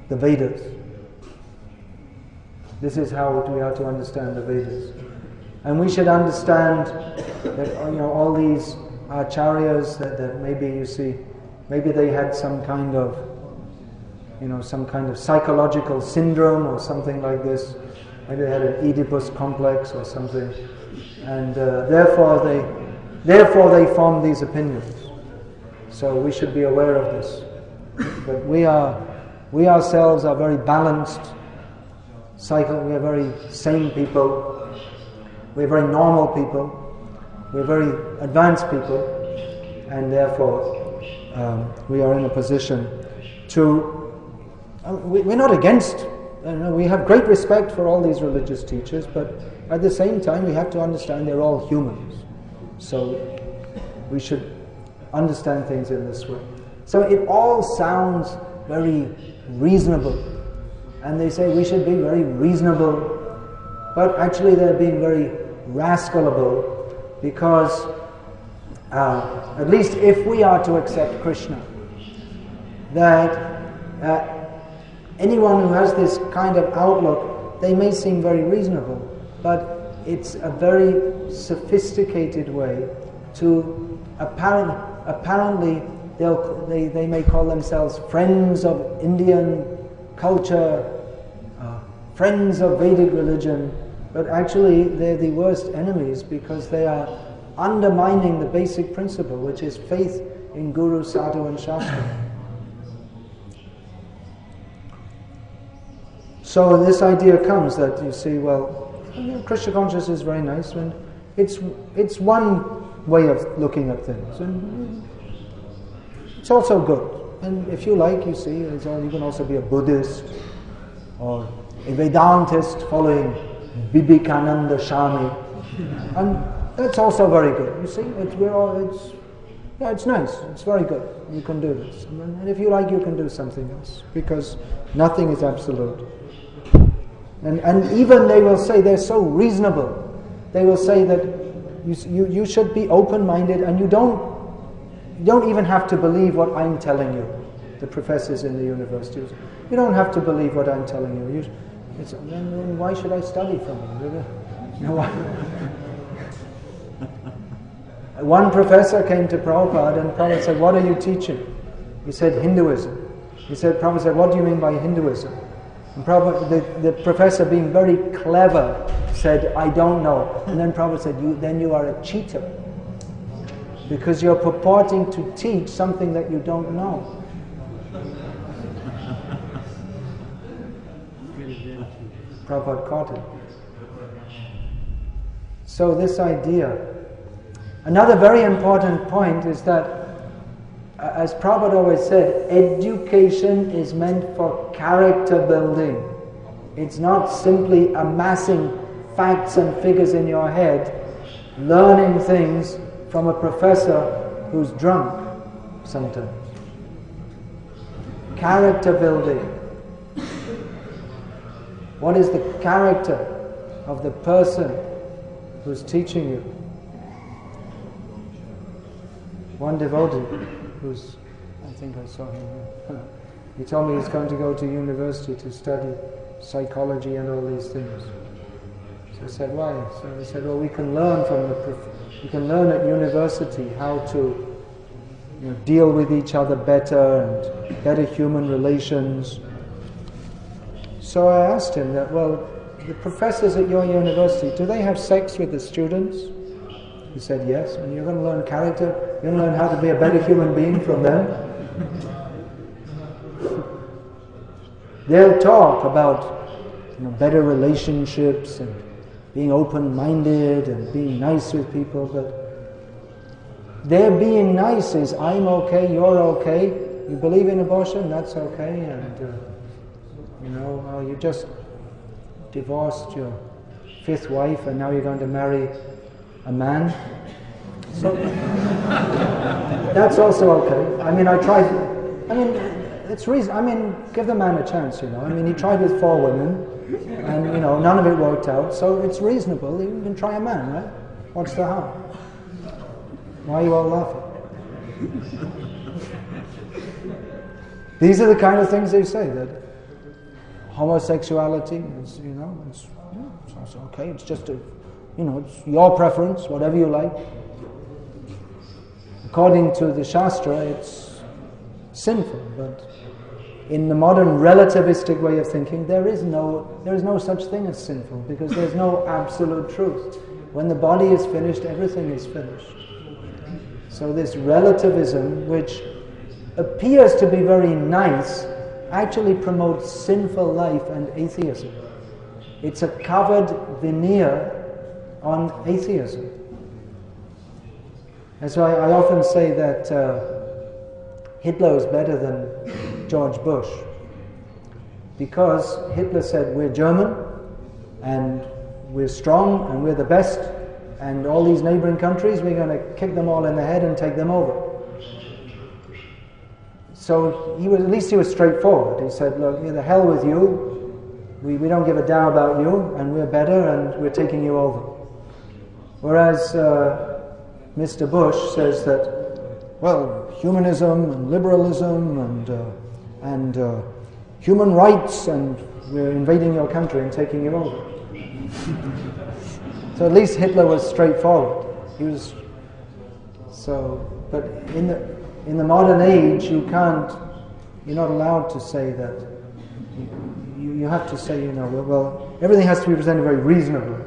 the Vedas. This is how we are to understand the Vedas. And we should understand that all these acharyas that maybe you see, maybe they had some kind of psychological syndrome or something like this. Maybe they had an Oedipus complex or something, and therefore they formed these opinions. So we should be aware of this. But we ourselves are very balanced. We are very sane people. We're very normal people. We're very advanced people, and therefore we are in a position to. We're not against. We have great respect for all these religious teachers, but at the same time we have to understand they're all humans. So we should understand things in this way. So it all sounds very reasonable, and they say we should be very reasonable, but actually they're being very rascalable, because at least if we are to accept Krishna, that anyone who has this kind of outlook, they may seem very reasonable, but it's a very sophisticated way to apparently They may call themselves friends of Indian culture, friends of Vedic religion, but actually they're the worst enemies because they are undermining the basic principle, which is faith in Guru, Sadhu and Shastra. So this idea comes that you see, well, Krishna consciousness is very nice, and it's one way of looking at things, and it's also good. And if you like, you see, you can also be a Buddhist or a Vedantist following Vivekananda Swami, and that's also very good. You see, it's nice. It's very good. You can do this, and if you like, you can do something else, because nothing is absolute. And even they will say they're so reasonable. They will say that you should be open-minded, and you don't even have to believe what I'm telling you. The professors in the universities, you don't have to believe what I'm telling you. Then why should I study from you? One professor came to Prabhupada, and Prabhupada said, "What are you teaching?" He said, "Hinduism." He said, Prabhupada said, "What do you mean by Hinduism?" And Prabhupada, the professor, being very clever, said, "I don't know." And then Prabhupada said, then you are a cheater, because you're purporting to teach something that you don't know. Prabhupada caught it. So this idea. Another very important point is that, as Prabhupada always said, education is meant for character building. It's not simply amassing facts and figures in your head, learning things from a professor who's drunk sometimes. Character building. What is the character of the person who's teaching you? One devotee I think I saw him here. He told me he's going to go to university to study psychology and all these things. So I said, why? So he said, well, we can learn we can learn at university how to deal with each other better and better human relations. So I asked him that, well, the professors at your university, do they have sex with the students? He said, yes. And you're going to learn character, you're going to learn how to be a better human being from them. They'll talk about better relationships and being open-minded and being nice with people, but their being nice is, I'm okay, you're okay, you believe in abortion, that's okay, and you just divorced your 5th wife and now you're going to marry a man. So that's also okay. It's reason. Give the man a chance, he tried with 4 women, and none of it worked out. So it's reasonable. You can try a man, right? What's the harm? Why are you all laughing? These are the kind of things they say, that homosexuality is, it's okay. It's just it's your preference, whatever you like. According to the Shastra, it's sinful, but in the modern relativistic way of thinking, there is no such thing as sinful, because there's no absolute truth. When the body is finished, everything is finished. So this relativism, which appears to be very nice, actually promotes sinful life and atheism. It's a covered veneer on atheism. And so I often say that Hitler is better than George Bush, because Hitler said, we're German and we're strong and we're the best, and all these neighboring countries, we're going to kick them all in the head and take them over. So at least he was straightforward. He said, look, the hell with you, we don't give a damn about you, and we're better and we're taking you over. Whereas Mr. Bush says that, well, humanism and liberalism and human rights, and we're invading your country and taking you over. So at least Hitler was straightforward. But in in the modern age, you're not allowed to say that. You have to say, well, everything has to be presented very reasonably.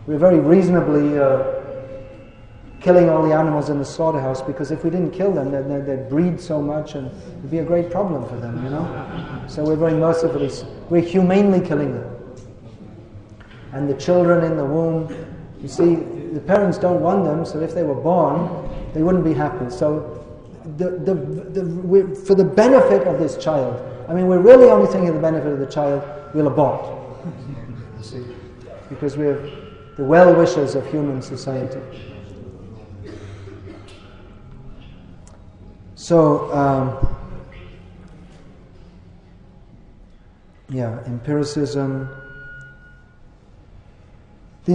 We're very reasonably killing all the animals in the slaughterhouse, because if we didn't kill them, then they'd breed so much and it'd be a great problem for them, So we're very mercifully, we're humanely killing them. And the children in the womb, you see, the parents don't want them, so if they were born, they wouldn't be happy. So for the benefit of this child, we're really only thinking of the benefit of the child, we'll abort. You see, because we're the well-wishers of human society. So, empiricism. How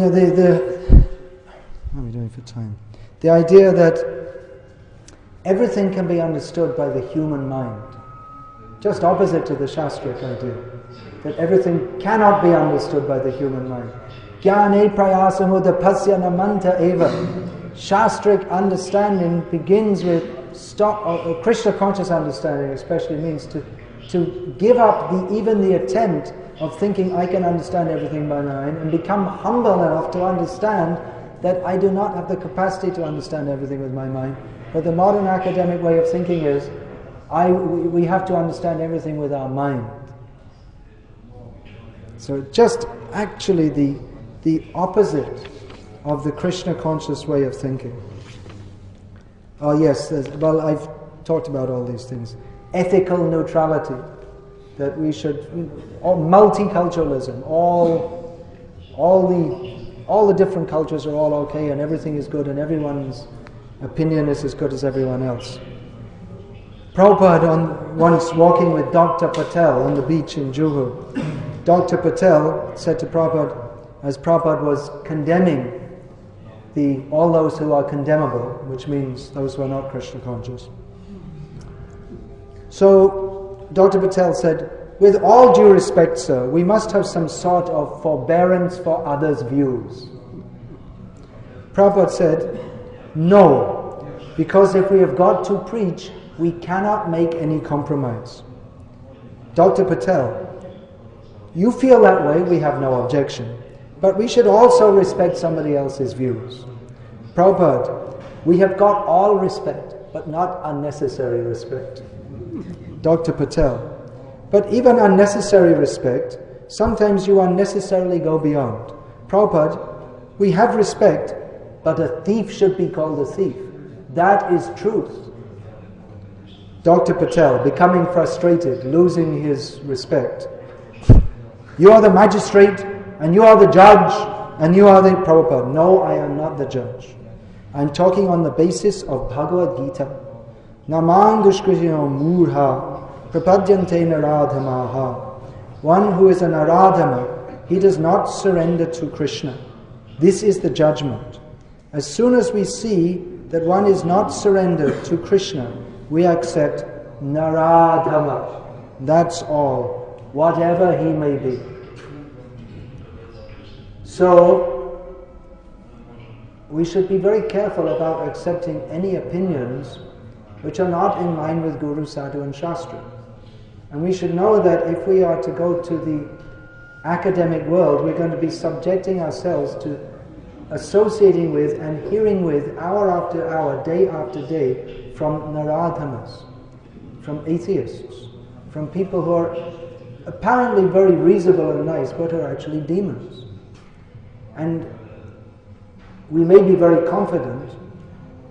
are we doing for time? The idea that everything can be understood by the human mind. Just opposite to the Shastric idea. That everything cannot be understood by the human mind. Jnane prayasamudapasya namanta eva. Shastric understanding begins with Krishna conscious understanding, especially, means to give up even the attempt of thinking I can understand everything by mind, and become humble enough to understand that I do not have the capacity to understand everything with my mind. But the modern academic way of thinking is we have to understand everything with our mind. So just actually the opposite of the Krishna conscious way of thinking. Oh yes, I've talked about all these things. Ethical neutrality, that we should, multiculturalism, all the different cultures are all okay, and everything is good, and everyone's opinion is as good as everyone else. Prabhupada, once walking with Dr. Patel on the beach in Juhu, Dr. Patel said to Prabhupada, as Prabhupada was condemning all those who are condemnable, which means those who are not Krishna conscious. So Dr. Patel said, with all due respect, sir, we must have some sort of forbearance for others' views. Prabhupada said, no, because if we have got to preach, we cannot make any compromise. Dr. Patel, you feel that way, we have no objection. But we should also respect somebody else's views. Prabhupada, we have got all respect, but not unnecessary respect. Dr. Patel, but even unnecessary respect, sometimes you unnecessarily go beyond. Prabhupada, we have respect, but a thief should be called a thief. That is truth. Dr. Patel, becoming frustrated, losing his respect. You are the magistrate, and you are the judge, and you are the Prabhupada. No, I am not the judge. I am talking on the basis of Bhagavad Gita. Namang dushkrityo murha prapadyante naradhamaha. One who is an aradhama, he does not surrender to Krishna. This is the judgment. As soon as we see that one is not surrendered to Krishna, we accept naradhama. That's all, whatever he may be. So, we should be very careful about accepting any opinions which are not in line with Guru, Sadhu and Shastra. And we should know that if we are to go to the academic world, we're going to be subjecting ourselves to associating with and hearing with hour after hour, day after day, from naradhamas, from atheists, from people who are apparently very reasonable and nice, but are actually demons. And we may be very confident,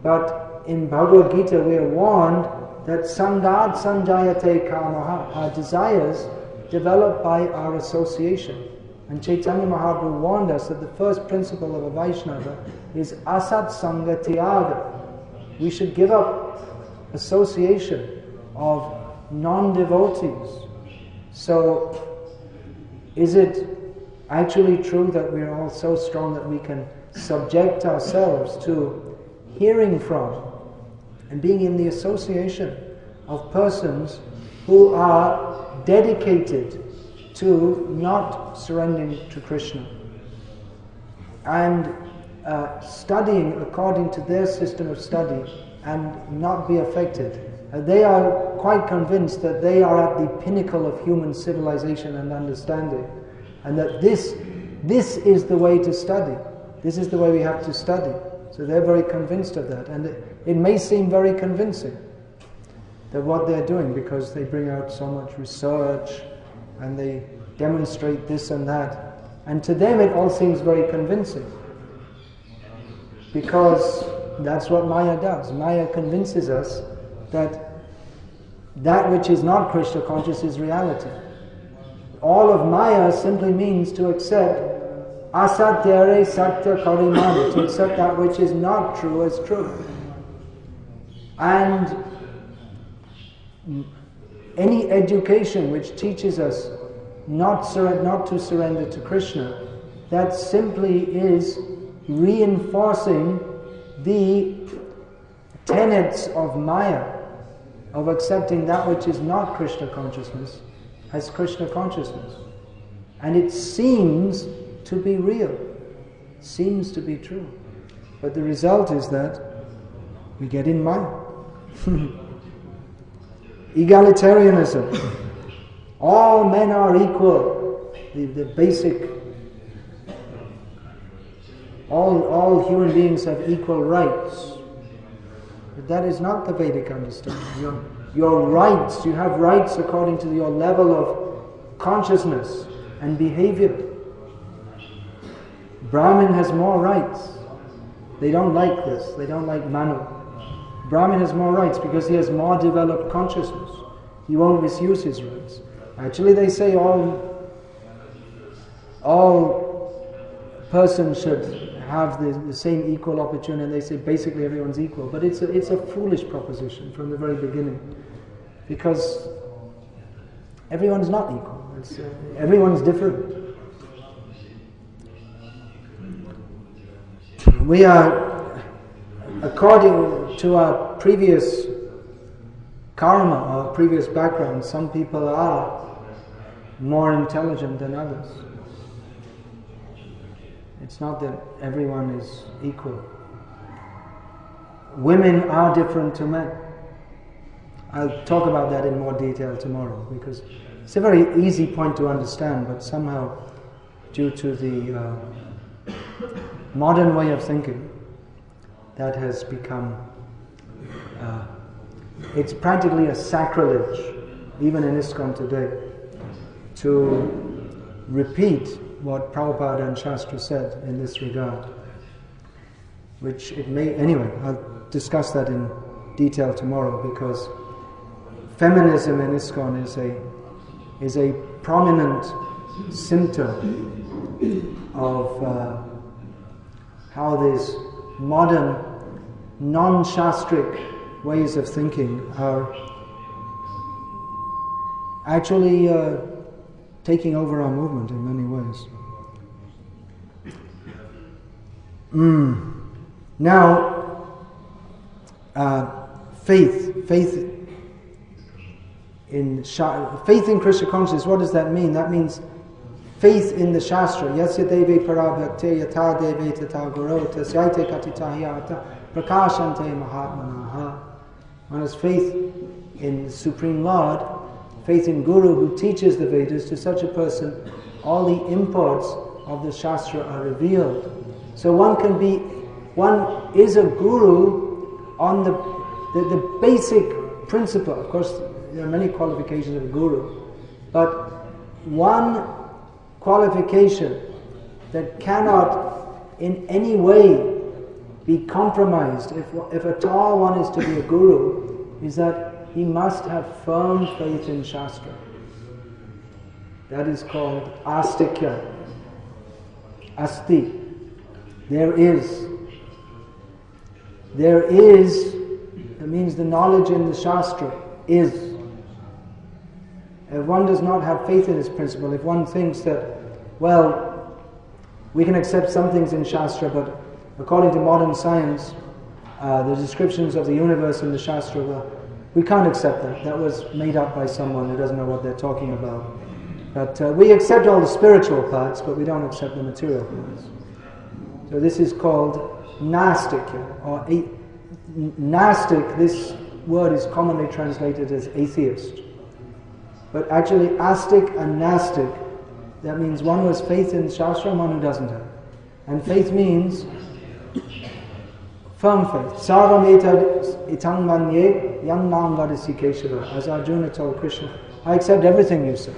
but in Bhagavad Gita we are warned that sangad sanjayate kamaha, our desires develop by our association. And Chaitanya Mahaprabhu warned us that the first principle of a Vaishnava is asat sanga tyaga. We should give up association of non-devotees. So, is it actually true that we are all so strong that we can subject ourselves to hearing from and being in the association of persons who are dedicated to not surrendering to Krishna and studying according to their system of study and not be affected. They are quite convinced that they are at the pinnacle of human civilization and understanding, and that this is the way to study. This is the way we have to study. So they're very convinced of that, and it may seem very convincing that what they're doing, because they bring out so much research and they demonstrate this and that, and to them it all seems very convincing, because that's what Maya does. Maya convinces us that which is not Krishna conscious is reality. All of Maya simply means to accept asatyare satya karimani, to accept that which is not true as true. And any education which teaches us not to surrender to Krishna, that simply is reinforcing the tenets of Maya, of accepting that which is not Krishna consciousness as Krishna consciousness. And it seems to be real, seems to be true. But the result is that we get in Maya. Egalitarianism. All men are equal. The basic, all human beings have equal rights. But that is not the Vedic understanding. Your rights, you have rights according to your level of consciousness and behavior. Brahmin has more rights. They don't like this. They don't like Manu. Brahmin has more rights because he has more developed consciousness. He won't misuse his rights. Actually, they say all persons should have the same equal opportunity, and they say basically everyone's equal. But it's a foolish proposition from the very beginning, because everyone's not equal. Everyone's different. We are, according to our previous karma, our previous background, some people are more intelligent than others. It's not that everyone is equal. Women are different to men. I'll talk about that in more detail tomorrow, because it's a very easy point to understand, but somehow, due to the modern way of thinking, that has become, it's practically a sacrilege, even in ISKCON today, to repeat what Prabhupada and Shastra said in this regard. Which it may, anyway, I'll discuss that in detail tomorrow, because feminism in ISKCON is a prominent symptom of how these modern, non-shastric ways of thinking are actually taking over our movement in many ways. Now, faith in Krishna consciousness. What does that mean? That means faith in the Shastra. Yasya deve parabhakte yata deve tata guru tasyaite katitahiyata prakashante mahatmanaha. One has faith in the Supreme Lord, faith in Guru who teaches the Vedas. To such a person, all the imports of the Shastra are revealed. So one is a Guru on the basic principle. Of course, there are many qualifications of a Guru, but one qualification that cannot in any way be compromised, if at all one is to be a Guru, is that he must have firm faith in Shastra. That is called astikya. Asti. There is. That means the knowledge in the Shastra is. If one does not have faith in this principle, if one thinks that, well, we can accept some things in Shastra, but according to modern science, the descriptions of the universe in the Shastra, well, we can't accept that. That was made up by someone who doesn't know what they're talking about. But we accept all the spiritual parts, but we don't accept the material parts. So this is called nastikya, or Nastic, this word is commonly translated as atheist. But actually, astic and nastic, that means one who has faith in Shastra and one who doesn't have. And faith means firm faith. Sarvam etad itang manye yang mam vadasi Keshava. As Arjuna told Krishna, I accept everything you say,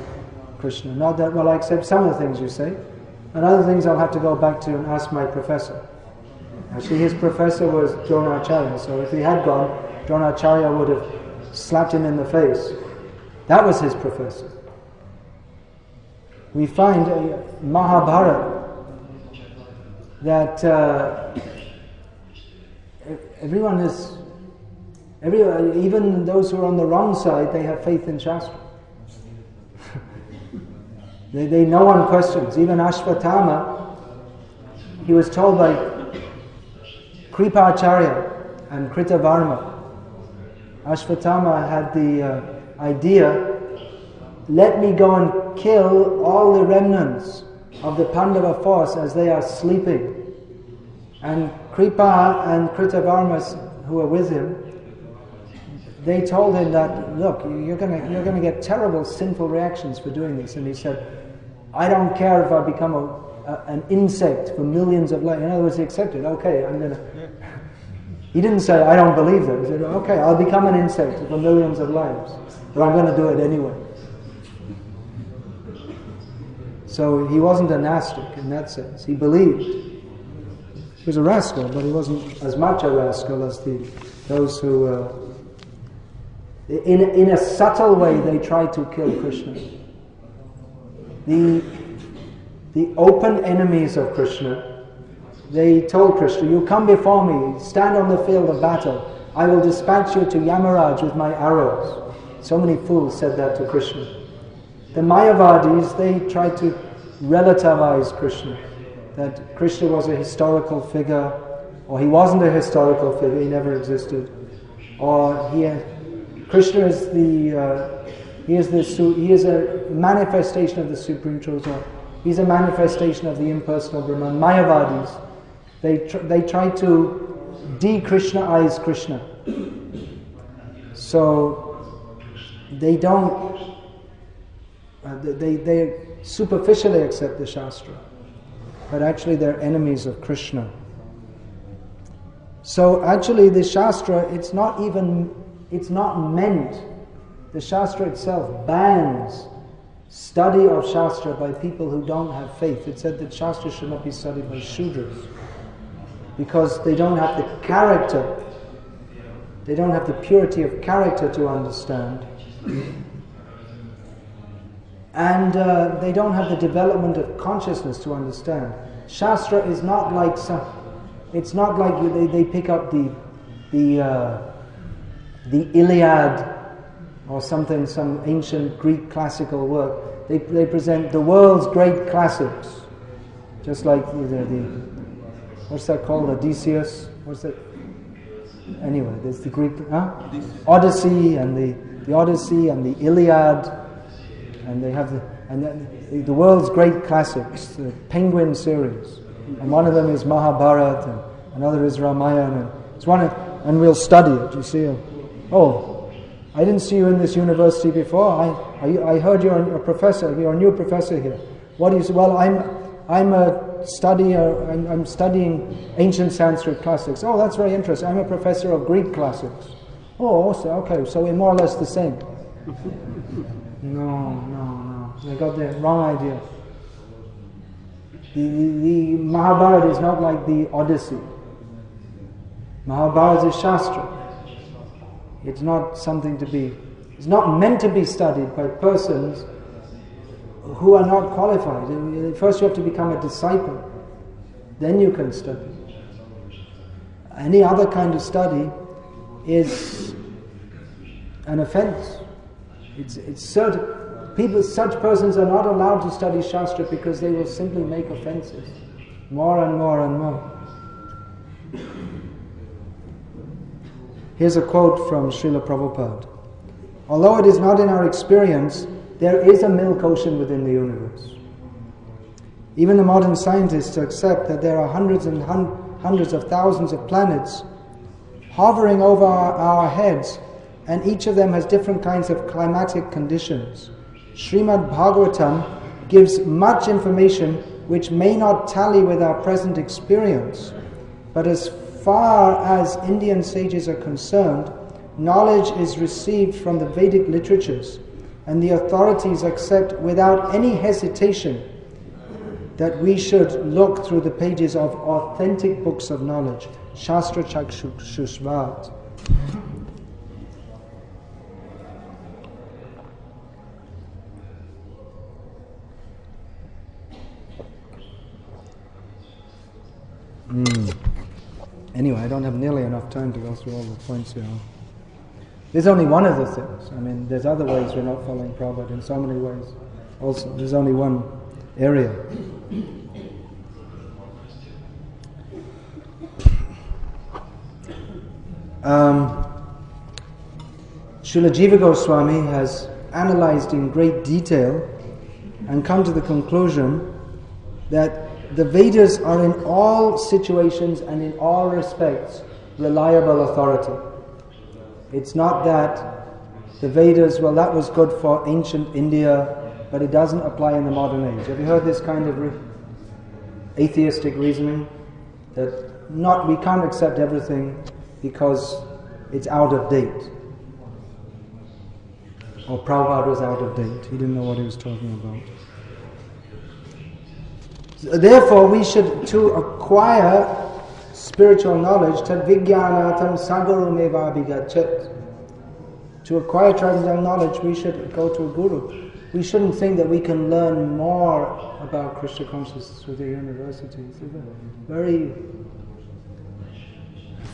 Krishna. Not that, well, I accept some of the things you say, and other things I'll have to go back to and ask my professor. Actually, his professor was Dronacharya, so if he had gone, Dronacharya would have slapped him in the face. That was his professor. We find in Mahabharata that everyone is, even those who are on the wrong side, they have faith in Shastra. they no one questions. Even Ashvatthama, he was told by Kripacharya and Kritavarma. Ashvatthama had the idea, let me go and kill all the remnants of the Pandava force as they are sleeping. And Kripa and Kritavarma, who were with him, they told him that, look, you're going to get terrible sinful reactions for doing this. And he said, I don't care if I become an insect for millions of lives. In other words, he accepted, okay, I'm going to... He didn't say, I don't believe that. He said, okay, I'll become an insect for millions of lives, but I'm going to do it anyway. So he wasn't a Nastic in that sense. He believed. He was a rascal, but he wasn't as much a rascal as those who... In a subtle way, they tried to kill Krishna. The open enemies of Krishna, they told Krishna, you come before me, stand on the field of battle, I will dispatch you to Yamaraj with my arrows. So many fools said that to Krishna. The Mayavadis, they tried to relativize Krishna, that Krishna was a historical figure, or he wasn't a historical figure, he never existed, or Krishna is he is a manifestation of the Supreme Truth, or he's a manifestation of the impersonal Brahman. Mayavadis, they try to de-Krishnaize Krishna. So they don't, they superficially accept the Shastra, but actually they're enemies of Krishna. So actually the Shastra, it's not meant, the Shastra itself bans study of Shastra by people who don't have faith. It said that Shastra should not be studied by Shudras, because they don't have the character, they don't have the purity of character to understand, and they don't have the development of consciousness to understand. Shastra is not like it's not like they pick up the Iliad or something, some ancient Greek classical work. They present the world's great classics, just like the what's that called, Odysseus? What's that? Anyway, there's the Greek Odyssey and the Odyssey and the Iliad, and they have the world's great classics, the Penguin series, and one of them is Mahabharata, and another is Ramayana. And it's one and we'll study it. You see. Oh, I didn't see you in this university before. I heard you're a professor. You're a new professor here. What do you say? Well, I'm studying ancient Sanskrit classics. Oh, that's very interesting. I'm a professor of Greek classics. Oh, also, okay. So we're more or less the same. No. They got the wrong idea. The Mahabharata is not like the Odyssey. Mahabharata is Shastra. It's not something to be, it's not meant to be studied by persons who are not qualified. First you have to become a disciple, then you can study. Any other kind of study is an offense. It's certain. Such persons are not allowed to study Shastra because they will simply make offenses, more and more and more. Here's a quote from Srila Prabhupada. Although it is not in our experience, there is a milk ocean within the universe. Even the modern scientists accept that there are hundreds and hundreds of thousands of planets hovering over our heads, and each of them has different kinds of climatic conditions. Srimad Bhagavatam gives much information which may not tally with our present experience, but as far as Indian sages are concerned, knowledge is received from the Vedic literatures, and the authorities accept without any hesitation that we should look through the pages of authentic books of knowledge, Shastra Chakshushvat. Anyway, I don't have nearly enough time to go through all the points here. There's only one of the things. I mean, there's other ways we're not following Prabhupada in so many ways. Also, there's only one area. Srila Jiva Goswami has analyzed in great detail and come to the conclusion that the Vedas are in all situations and in all respects reliable authority. It's not that the Vedas, well, that was good for ancient India, but it doesn't apply in the modern age. Have you heard this kind of atheistic reasoning? That we can't accept everything because it's out of date. Or Prabhupada was out of date. He didn't know what he was talking about. Therefore, we should, to acquire spiritual knowledge, tad vijnanatam sagarameva abhigachat. To acquire transcendental knowledge, we should go to a guru. We shouldn't think that we can learn more about Krishna consciousness through the university. It's a very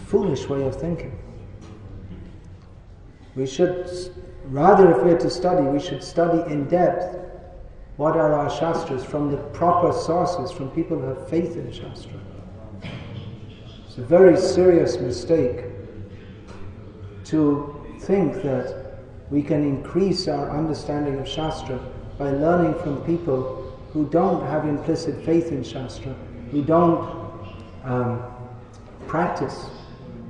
foolish way of thinking. We should, rather, if we're to study, we should study in depth what are our Shastras from the proper sources, from people who have faith in Shastra. It's a very serious mistake to think that we can increase our understanding of Shastra by learning from people who don't have implicit faith in Shastra, who don't practice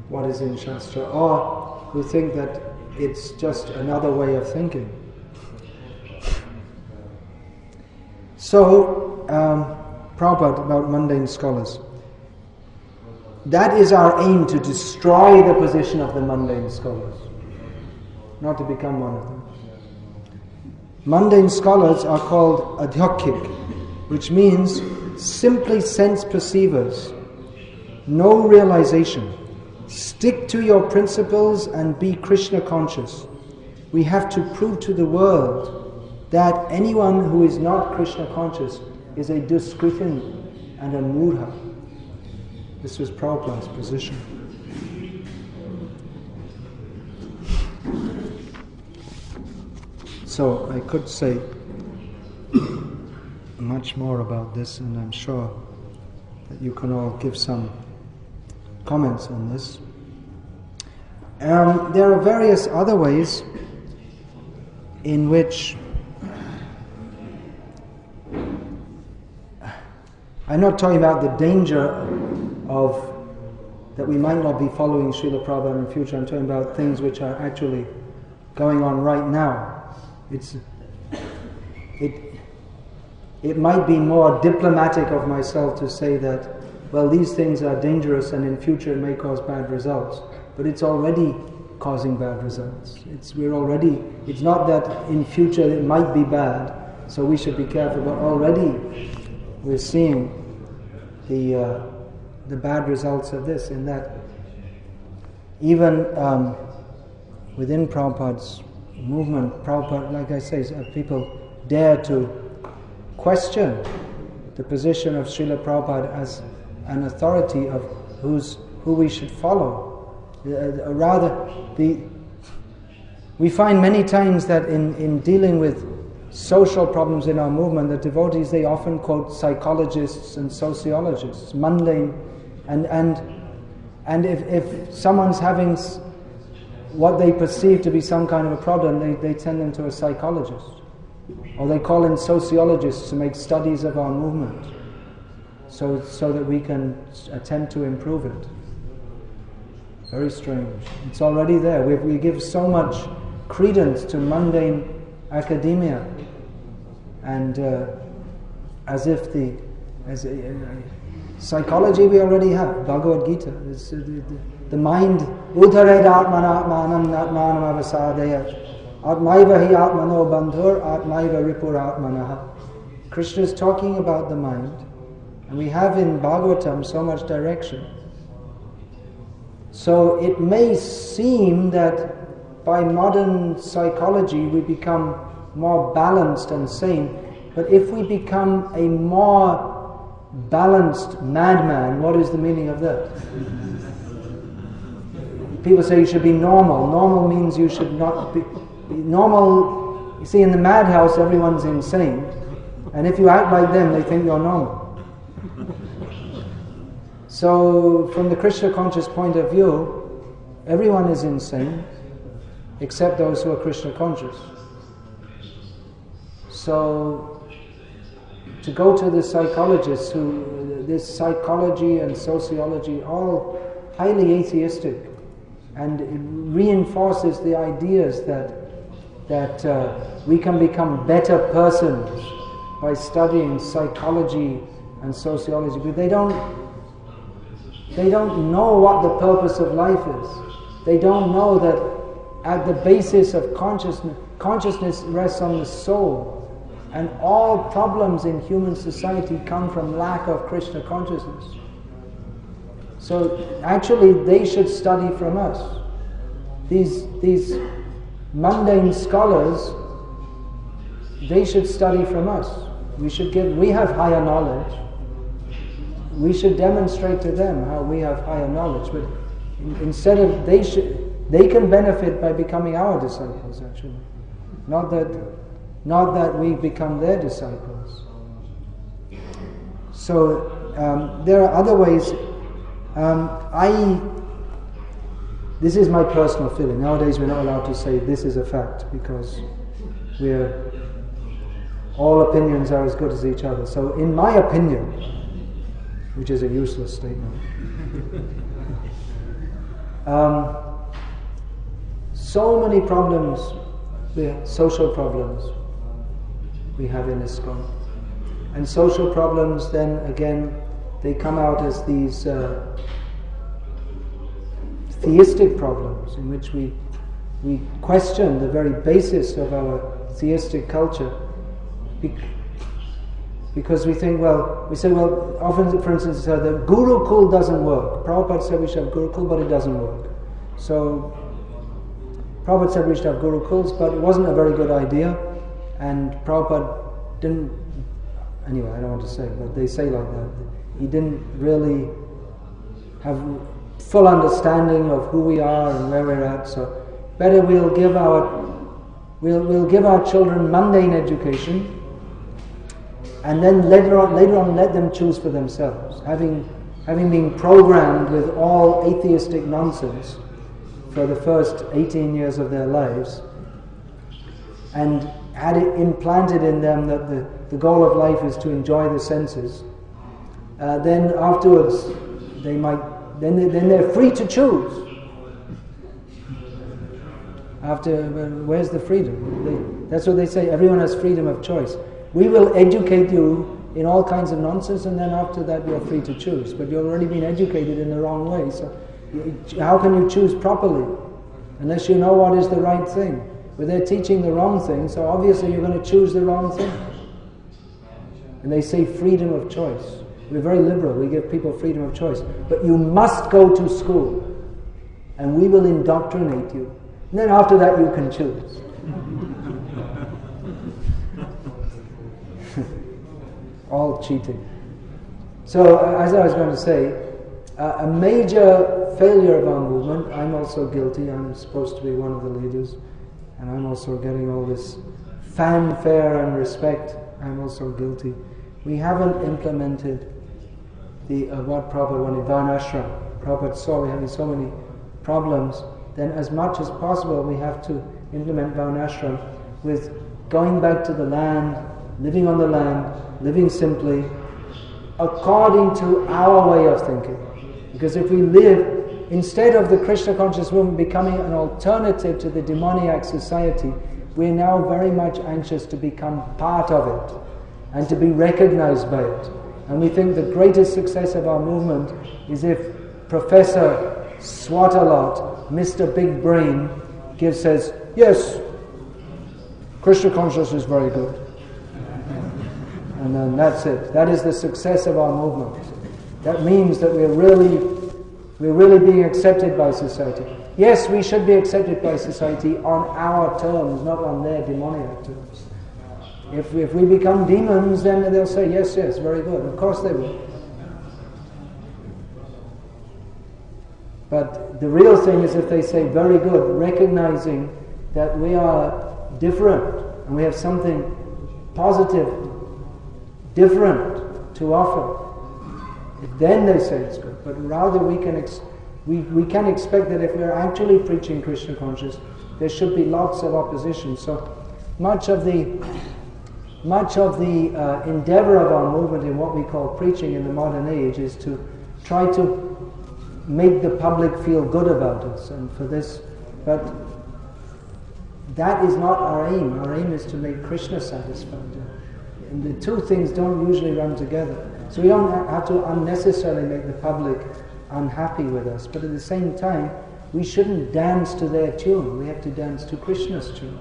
what is in Shastra, or who think that it's just another way of thinking. So, Prabhupada about mundane scholars. That is our aim, to destroy the position of the mundane scholars, not to become one of them. Mundane scholars are called adhyokik, which means simply sense perceivers, no realization. Stick to your principles and be Krishna conscious. We have to prove to the world that anyone who is not Krishna conscious is a duskritin and a mudha. This was Prabhupada's position. So I could say much more about this, and I'm sure that you can all give some comments on this. There are various other ways in which I'm not talking about the danger of that we might not be following Srila Prabhupada in the future. I'm talking about things which are actually going on right now. It might be more diplomatic of myself to say that, well, these things are dangerous and in future it may cause bad results. But it's already causing bad results. It's not that in future it might be bad, so we should be careful, but already we're seeing the bad results of this, in that even within Prabhupada's movement, Prabhupada, like I say, people dare to question the position of Srila Prabhupada as an authority of who we should follow. We find many times that in dealing with social problems in our movement, the devotees, they often quote psychologists and sociologists, mundane, and if someone's having what they perceive to be some kind of a problem, they send them to a psychologist, or they call in sociologists to make studies of our movement, so that we can attempt to improve it. Very strange. It's already there. We give so much credence to mundane academia, and as if psychology we already have. Bhagavad Gita. The mind, Udhared Atmana Atmanam Natmanam Avasadaya Atmaiva hi Atmano Bandhur Atmaiva Ripur Atmanaha. Krishna is talking about the mind, and we have in Bhagavatam so much direction. So it may seem that by modern psychology we become more balanced and sane, but if we become a more balanced madman, what is the meaning of that? People say you should be normal. Normal means you should not be normal. You see, in the madhouse everyone's insane, and if you act like them they think you're normal. So from the Krishna conscious point of view, everyone is insane except those who are Krishna conscious. So to go to the psychologists this psychology and sociology, all highly atheistic, and it reinforces the ideas that we can become better persons by studying psychology and sociology, but they don't know what the purpose of life is. They don't know that at the basis of consciousness rests on the soul, and all problems in human society come from lack of Krishna consciousness. So actually they should study from us. These mundane scholars, they should study from us. We have higher knowledge. We should demonstrate to them how we have higher knowledge. But instead of they can benefit by becoming our disciples. Actually, not that we become their disciples. So there are other ways. This is my personal feeling. Nowadays we're not allowed to say this is a fact because all opinions are as good as each other. So in my opinion, which is a useless statement, so many problems, social problems we have in ISKCON. And social problems then again, they come out as these theistic problems in which we question the very basis of our theistic culture, because we say, often, for instance, the Gurukul doesn't work. Prabhupada said we should have Gurukul, but it doesn't work. So Prabhupada said we should have Gurukuls, but it wasn't a very good idea, and Prabhupada didn't, anyway, I don't want to say, but they say like that. He didn't really have full understanding of who we are and where we're at, so better we'll give our children mundane education, and then later on let them choose for themselves. Having been programmed with all atheistic nonsense for the first 18 years of their lives, and had it implanted in them that the goal of life is to enjoy the senses, then afterwards then they're free to choose. Where's the freedom? That's what they say, everyone has freedom of choice. We will educate you in all kinds of nonsense, and then after that you're free to choose. But you've already been educated in the wrong way, so how can you choose properly unless you know what is the right thing? But they're teaching the wrong thing, so obviously you're going to choose the wrong thing. And they say freedom of choice. We're very liberal, we give people freedom of choice. But you must go to school, and we will indoctrinate you. And then after that you can choose. All cheating. So, as I was going to say, a major failure of our movement, I'm also guilty, I'm supposed to be one of the leaders, and I'm also getting all this fanfare and respect, I'm also guilty. We haven't implemented what Prabhupada wanted, Varnashram. Prabhupada saw we're having so many problems, then as much as possible we have to implement Varnashram with going back to the land, living on the land, living simply, according to our way of thinking. Because if we live instead of the Krishna conscious movement becoming an alternative to the demoniac society, we're now very much anxious to become part of it and to be recognized by it. And we think the greatest success of our movement is if Professor Swatalot, Mr. Big Brain, says, yes, Krishna consciousness is very good. And then that's it. That is the success of our movement. That means that we're really being accepted by society. Yes, we should be accepted by society on our terms, not on their demoniac terms. If we become demons, then they'll say, yes, very good. Of course they will. But the real thing is if they say very good, recognizing that we are different and we have something positive, different to offer, then they say it's good. But rather we can expect that if we're actually preaching Krishna conscious, there should be lots of opposition. So much of the endeavor of our movement in what we call preaching in the modern age is to try to make the public feel good about us, and for this, but that is not our aim. Our aim is to make Krishna satisfied, and the two things don't usually run together. So we don't have to unnecessarily make the public unhappy with us, but at the same time we shouldn't dance to their tune. We have to dance to Krishna's tune.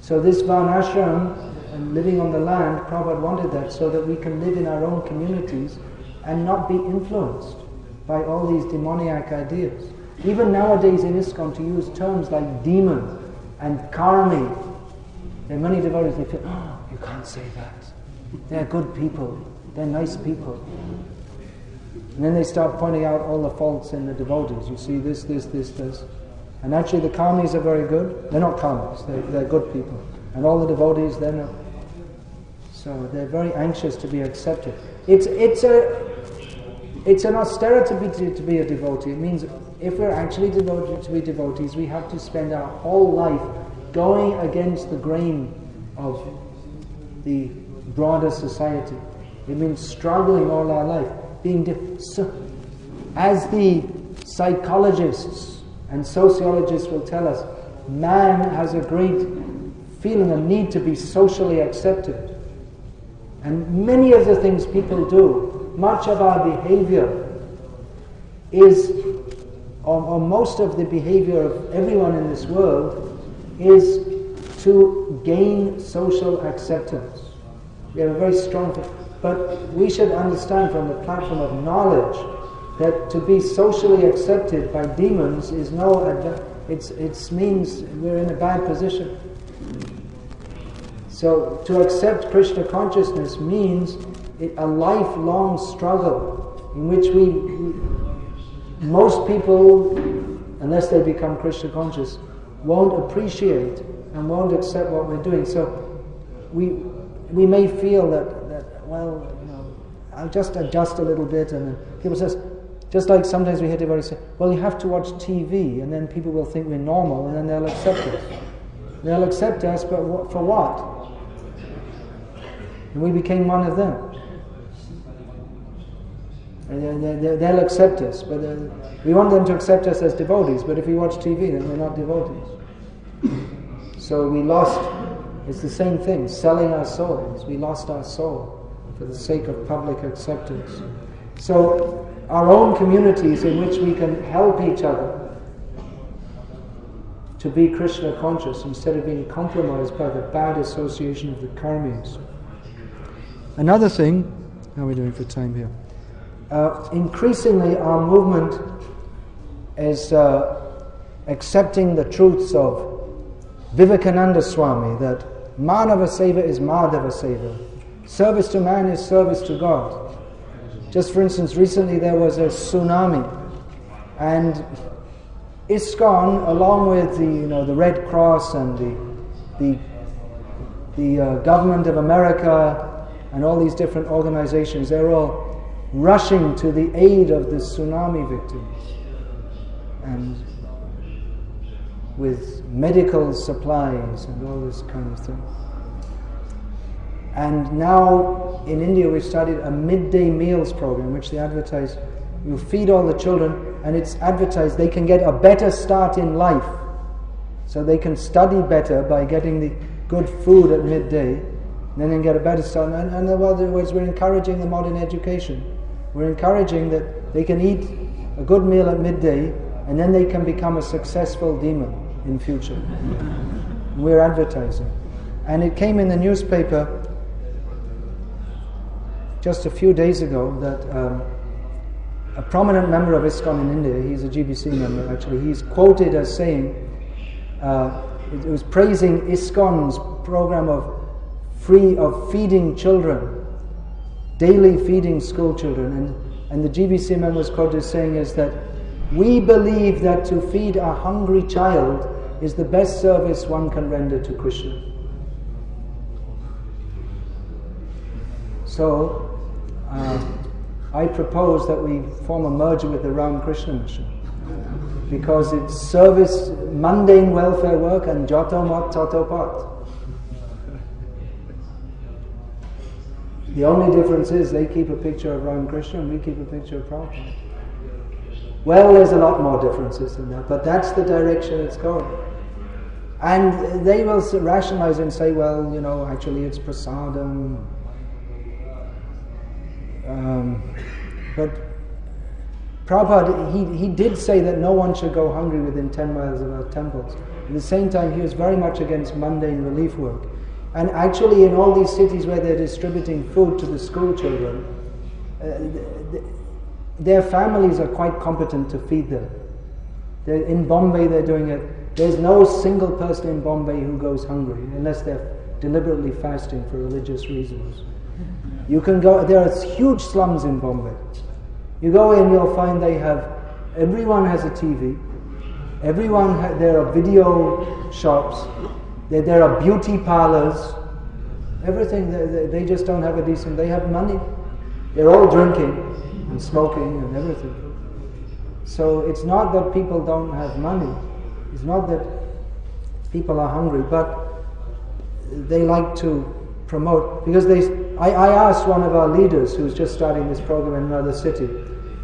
So this Varnashram and living on the land, Prabhupada wanted that so that we can live in our own communities and not be influenced by all these demoniac ideas. Even nowadays in ISKCON, to use terms like demon and karmi, there are many devotees, they feel, oh, you can't say that. They're good people, they're nice people. And then they start pointing out all the faults in the devotees. You see this. And actually the karmis are very good. They're not karmis, they're good people. And all the devotees, they're not. So they're very anxious to be accepted. It's an austerity to be a devotee. It means if we're actually devoted to be devotees, we have to spend our whole life going against the grain of the broader society. It means struggling all our life. As the psychologists and sociologists will tell us, man has a great feeling, a need to be socially accepted. And many of the things people do, much of our behavior is, or most of the behavior of everyone in this world is to gain social acceptance. We have a very strong, but we should understand from the platform of knowledge that to be socially accepted by demons is it means we're in a bad position. So to accept Krishna consciousness means a lifelong struggle in which most people, unless they become Krishna conscious, won't appreciate and won't accept what we're doing. So we may feel that well, I'll just adjust a little bit, and then people says, just like sometimes we hear devotees say, well, you have to watch TV, and then people will think we're normal, and then they'll accept us. They'll accept us, but for what? And we became one of them. And they'll accept us, but we want them to accept us as devotees, but if we watch TV, then we're not devotees. So we lost, it's the same thing, selling our souls. We lost our soul for the sake of public acceptance. So our own communities in which we can help each other to be Krishna conscious instead of being compromised by the bad association of the karmis. Another thing, how are we doing for time here? Increasingly our movement is accepting the truths of Vivekananda Swami, that Manava Seva is Madhava Seva. Service to man is service to God. Just for instance, recently there was a tsunami, and ISKCON, along with the Red Cross and the government of America and all these different organizations, they're all rushing to the aid of the tsunami victims, and with medical supplies and all this kind of thing. And now in India we've started a midday meals program, which they advertise, You feed all the children, and it's advertised they can get a better start in life. So they can study better by getting the good food at midday, and then they can get a better start. And in other words, we're encouraging the modern education. We're encouraging that they can eat a good meal at midday, and then they can become a successful demon in future. We're advertising. And it came in the newspaper just a few days ago that a prominent member of ISKCON in India, he's a GBC member actually, he's quoted as saying, it was praising ISKCON's program of feeding children, daily feeding school children, and the GBC member was quoted as saying is that we believe that to feed a hungry child is the best service one can render to Krishna. So, I propose that we form a merger with the Ram Krishna Mission, because it's service, mundane welfare work, and joto mat toto pat. The only difference is they keep a picture of Ram Krishna and we keep a picture of Prabhupada. Well, there's a lot more differences than that, but that's the direction it's going. And they will rationalize and say, well, you know, actually it's prasadam. But Prabhupada, he did say that no one should go hungry within 10 miles of our temples. At the same time, he was very much against mundane relief work. And actually, in all these cities where they're distributing food to the school children, their families are quite competent to feed them. In Bombay, they're doing it. There's no single person in Bombay who goes hungry, unless they're deliberately fasting for religious reasons. You can go, there are huge slums in Bombay. You go in, you'll find everyone has a TV, there are video shops, there are beauty parlors, everything, they just don't have a decent, they have money. They're all drinking and smoking and everything. So it's not that people don't have money, it's not that people are hungry, but they like to promote, because I asked one of our leaders who's just starting this program in another city,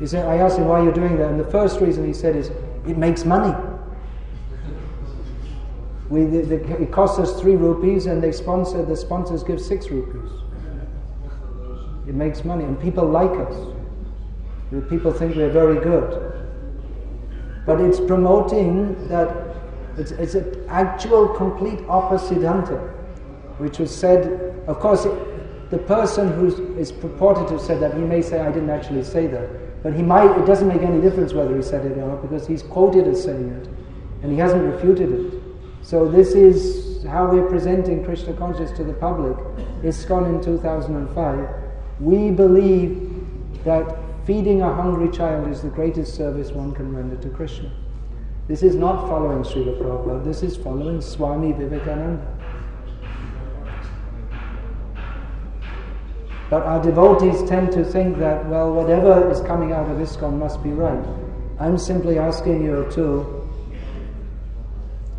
I asked him, why are you doing that? And the first reason he said is, it makes money. It costs us 3 rupees and the sponsors give 6 rupees. It makes money and people like us. People think we're very good. But it's promoting that it's an actual complete oppositanta, which was said, of course, the person who is purported to have said that, he may say, I didn't actually say that. But it doesn't make any difference whether he said it or not, because he's quoted as saying it, and he hasn't refuted it. So this is how we're presenting Krishna consciousness to the public. ISKCON in 2005. We believe that feeding a hungry child is the greatest service one can render to Krishna. This is not following Srila Prabhupada, this is following Swami Vivekananda. But our devotees tend to think that, well, whatever is coming out of ISKCON must be right. I'm simply asking you to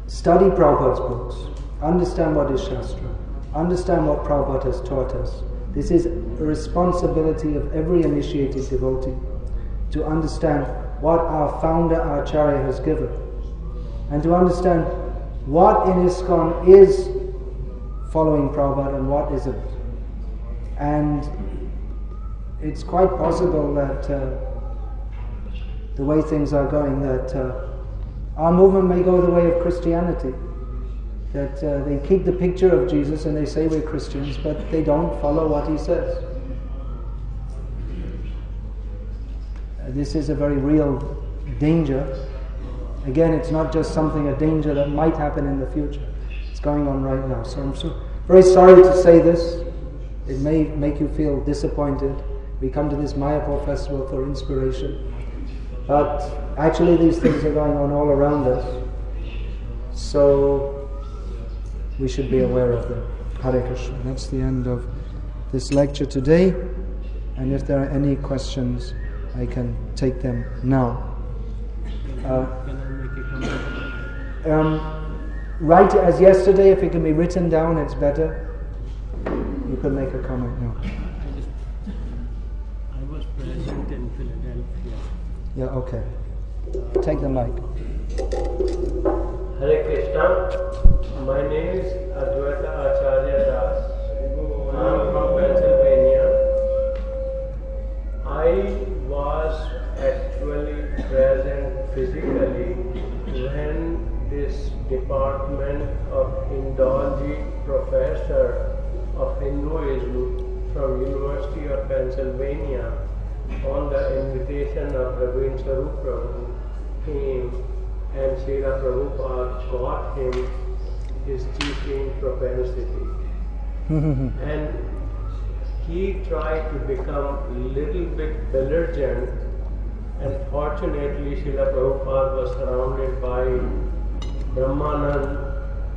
study Prabhupada's books, understand what is Shastra, understand what Prabhupada has taught us. This is a responsibility of every initiated devotee, to understand what our founder Acharya has given, and to understand what in ISKCON is following Prabhupada and what isn't. And it's quite possible that the way things are going, that our movement may go the way of Christianity. That they keep the picture of Jesus and they say we're Christians, but they don't follow what he says. This is a very real danger. Again, it's not just a danger that might happen in the future. It's going on right now. So I'm very sorry to say this. It may make you feel disappointed. We come to this Mayapur festival for inspiration. But actually these things are going on all around us. So we should be aware of them. Hare Krishna. That's the end of this lecture today. And if there are any questions, I can take them now. Write it as yesterday. If it can be written down, it's better. You could make a comment now. I was present in Philadelphia. Yeah, okay. Take the mic. Hare Krishna. My name is Advaita Acharya Das. I am from Pennsylvania. I was actually present physically when this Department of Indology professor of Hinduism from University of Pennsylvania, on the invitation of Ravindra Sarup Prabhu, came and Srila Prabhupada got him his teaching propensity. And he tried to become a little bit belligerent, and fortunately Srila Prabhupada was surrounded by Brahmanand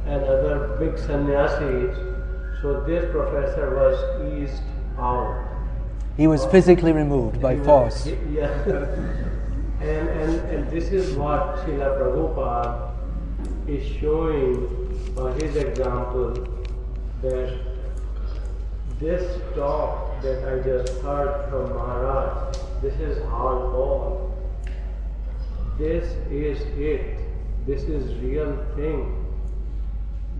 and other big sannyasis, so this professor was eased out. He was physically removed by force. Yeah. and this is what Srila Prabhupada is showing by his example, that this talk that I just heard from Maharaj, this is hardball. This is it. This is real thing.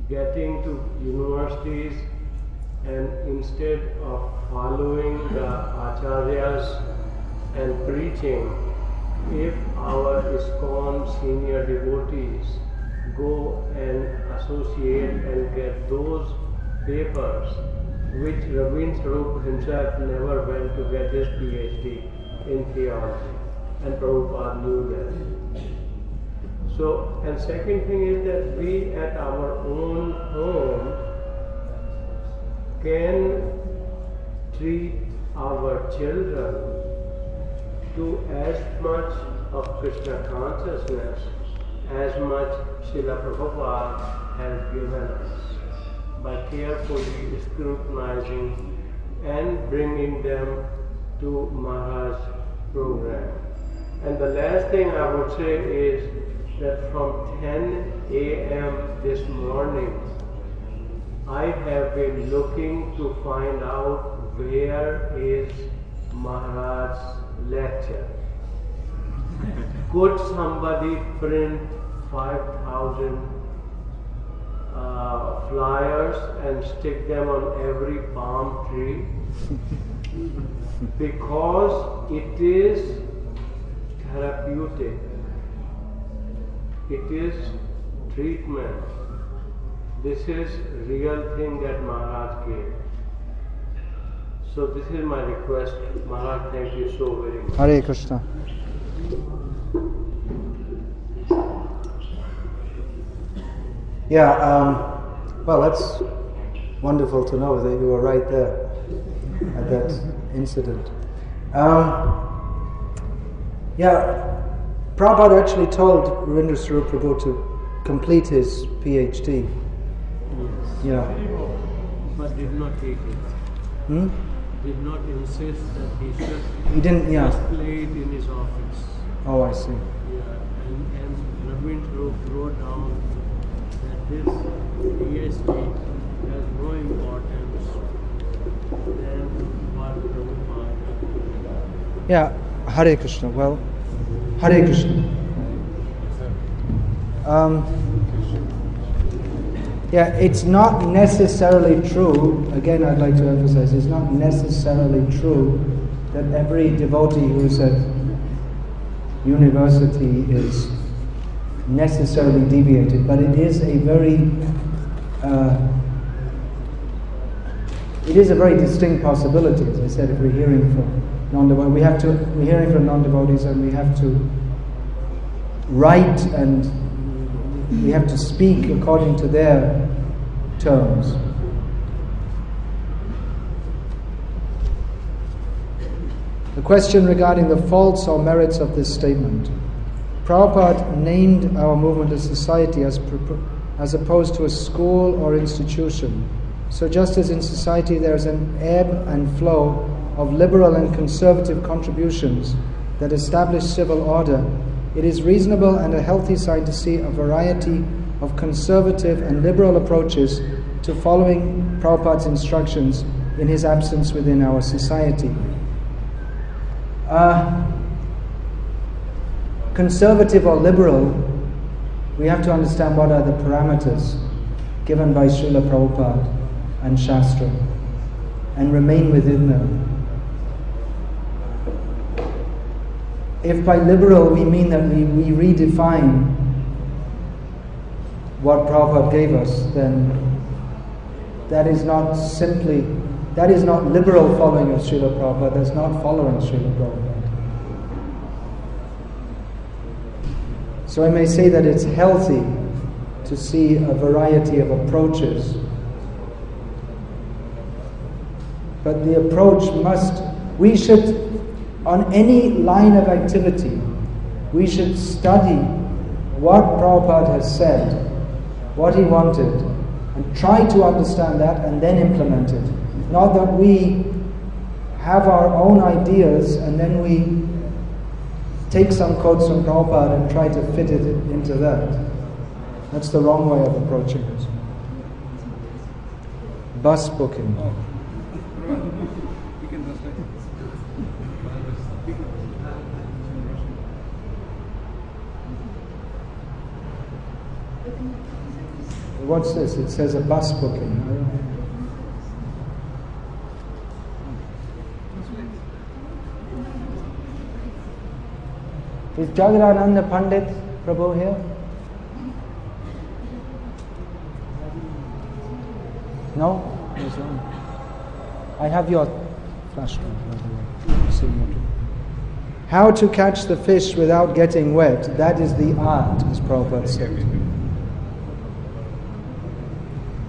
Getting to universities, and instead of following the acharyas and preaching, if our ISKCON senior devotees go and associate and get those papers, which Ravindra Sarup himself never went to get his PhD in theology, and Prabhupada knew that. So, and second thing is that we at our own home can treat our children to as much of Krishna consciousness as much Srila Prabhupada has given us, by carefully scrutinizing and bringing them to Maharaj's program. And the last thing I would say is that from 10 a.m. this morning, I have been looking to find out where is Maharaj's lecture. Could somebody print 5,000 flyers and stick them on every palm tree? Because it is therapeutic. It is treatment. This is real thing that Maharaj gave. So this is my request. Maharaj, thank you so very much. Hare Krishna. Yeah, well, that's wonderful to know that you were right there at that incident. Yeah, Prabhupada actually told Ravindra Sarup Prabhu to complete his PhD. Yes. Yeah. But did not take it. Did not insist that he should. He didn't, yeah. Just play it in his office. Oh, I see. Yeah, and Ravindra Sarup wrote down that this PhD has no importance than what Prabhupada. Yeah, Hare Krishna. Well, Hare Krishna. Yeah, it's not necessarily true, again I'd like to emphasize, it's not necessarily true that every devotee who is at university is necessarily deviated, but it is a very distinct possibility. As I said, if we're hearing from non-devotees, we're hearing from non-devotees, and we have to write and we have to speak according to their terms. The question regarding the faults or merits of this statement. Prabhupada named our movement a society as opposed to a school or institution. So just as in society there is an ebb and flow of liberal and conservative contributions that establish civil order, it is reasonable and a healthy sign to see a variety of conservative and liberal approaches to following Prabhupada's instructions in his absence within our society. Conservative or liberal, we have to understand what are the parameters given by Srila Prabhupada and Shastra, and remain within them. If by liberal we mean that we redefine what Prabhupada gave us, then that is not liberal following of Srila Prabhupada, that's not following Srila Prabhupada. So I may say that it's healthy to see a variety of approaches. But the approach on any line of activity, we should study what Prabhupada has said, what he wanted, and try to understand that and then implement it. Not that we have our own ideas and then we take some quotes from Prabhupada and try to fit it into that. That's the wrong way of approaching it. Bus booking. What's this? It says a bus booking. Is Jagadananda Pandit Prabhu here? No? I have your flashlight, by the way. How to catch the fish without getting wet. That is the art, as Prabhupada said.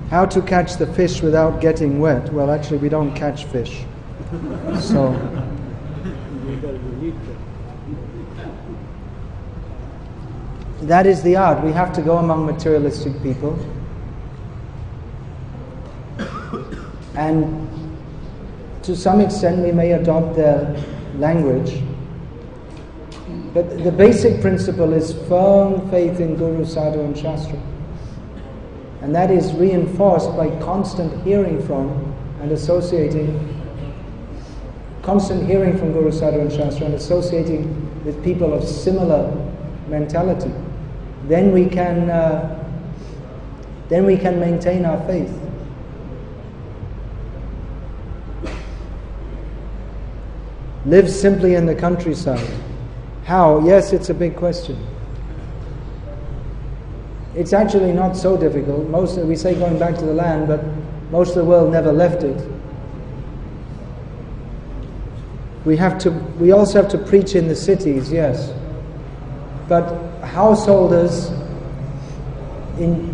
How to catch the fish without getting wet. Well, actually, we don't catch fish. So... that is the art. We have to go among materialistic people and to some extent we may adopt their language, but the basic principle is firm faith in Guru, Sadhu and Shastra, and that is reinforced by constant hearing from Guru, Sadhu and Shastra and associating with people of similar mentality. Then we can maintain our faith. Live simply in the countryside. How? Yes, it's a big question. It's actually not so difficult. We say going back to the land, but most of the world never left it. We also have to preach in the cities, yes. But householders,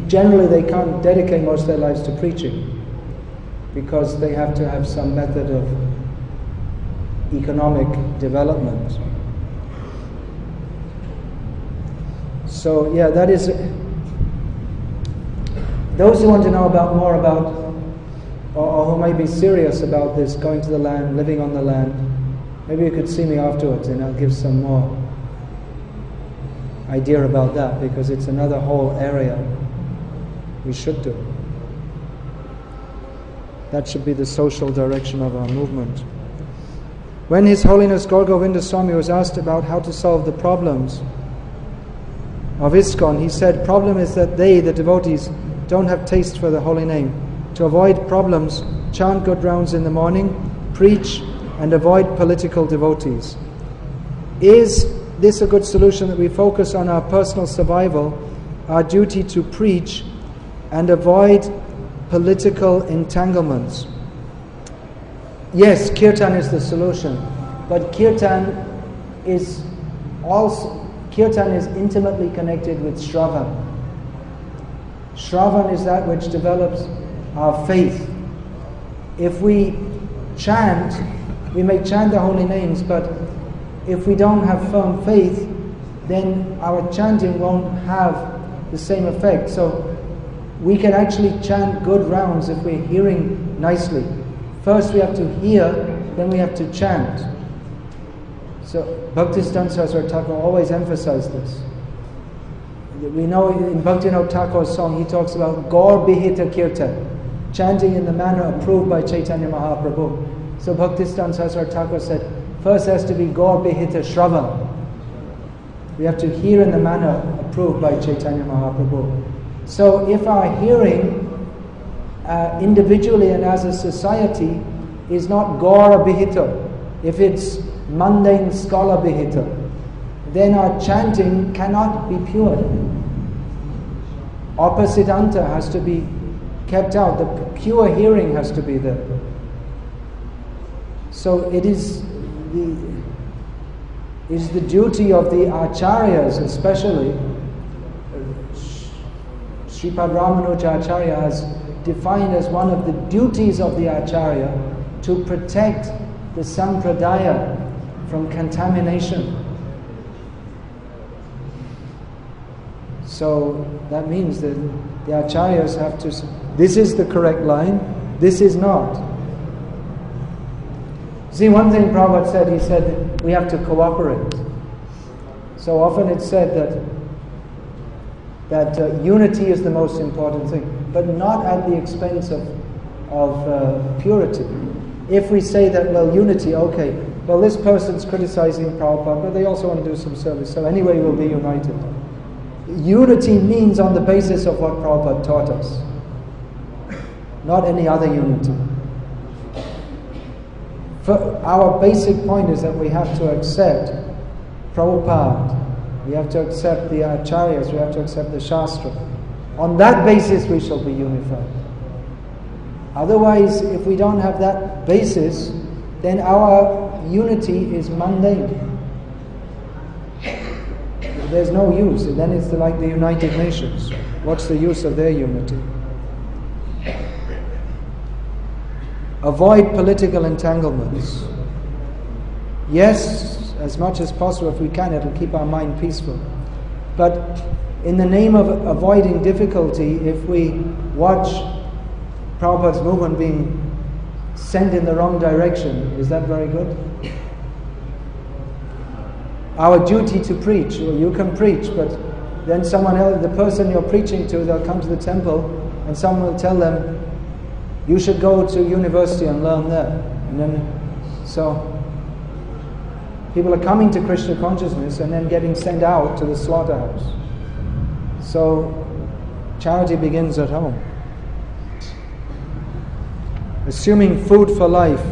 generally they can't dedicate most of their lives to preaching because they have to have some method of economic development. So yeah, that is... Those who want to know more about, or who may be serious about this, going to the land, living on the land, maybe you could see me afterwards and I'll give some more idea about that, because it's another whole area we should do. That should be the social direction of our movement. When His Holiness Gaur Govinda Swami was asked about how to solve the problems of ISKCON, he said, problem is that they, the devotees, don't have taste for the holy name. To avoid problems, chant good rounds in the morning, preach, and avoid political devotees. Is this a good solution, that we focus on our personal survival, our duty to preach, and avoid political entanglements? Yes, kirtan is the solution, but kirtan is intimately connected with Shravan. Shravan is that which develops our faith. If we chant, we may chant the holy names, but if we don't have firm faith, then our chanting won't have the same effect. So we can actually chant good rounds if we're hearing nicely. First we have to hear, then we have to chant. So Bhaktisiddhanta Saraswati Thakur always emphasized this. We know in Bhaktivinoda Thakur's song he talks about Gaur Bihita Kirtan, chanting in the manner approved by Chaitanya Mahaprabhu. So Bhaktisiddhanta Saraswati Thakur said, first has to be Gaur Bihita Shravan. We have to hear in the manner approved by Chaitanya Mahaprabhu. So if our hearing individually and as a society is not Gaura Bihita, if it's mundane scholar Bihita, then our chanting cannot be pure. Oppositanta has to be kept out. The pure hearing has to be there. So it is the duty of the acharyas, especially. Sripad Ramanuja Acharya has defined as one of the duties of the acharya to protect the sampradaya from contamination. So that means that the acharyas have to say, this is the correct line, this is not. See, one thing Prabhupada said, he said we have to cooperate. So often it's said that unity is the most important thing, but not at the expense of purity. If we say that, well, unity, okay, well, this person's criticizing Prabhupada, but they also want to do some service, so anyway we'll be united. Unity means on the basis of what Prabhupada taught us, not any other unity. Our basic point is that we have to accept Prabhupada, we have to accept the acharyas, we have to accept the Shastra. On that basis we shall be unified. Otherwise, if we don't have that basis, then our unity is mundane. There's no use. And then it's like the United Nations. What's the use of their unity? Avoid political entanglements. Yes, as much as possible, if we can, it'll keep our mind peaceful. But in the name of avoiding difficulty, if we watch Prabhupada's movement being sent in the wrong direction, is that very good? Our duty to preach, well, you can preach, but then someone else, the person you're preaching to, they'll come to the temple and someone will tell them, you should go to university and learn there. And then, so people are coming to Krishna consciousness and then getting sent out to the slaughterhouse. So charity begins at home. Assuming food for life.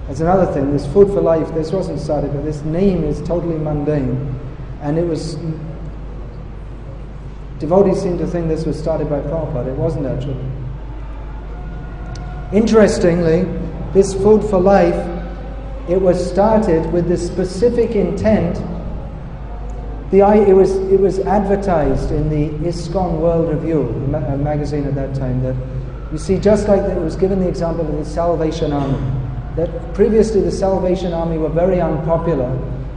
That's another thing, this food for life, this wasn't started, but this name is totally mundane. And it was, devotees seem to think this was started by Prabhupada. It wasn't actually. Interestingly, this food for life, it was started with the specific intent. It was advertised in the ISKCON World Review, a magazine at that time, that you see, just like it was given the example of the Salvation Army, that previously the Salvation Army were very unpopular,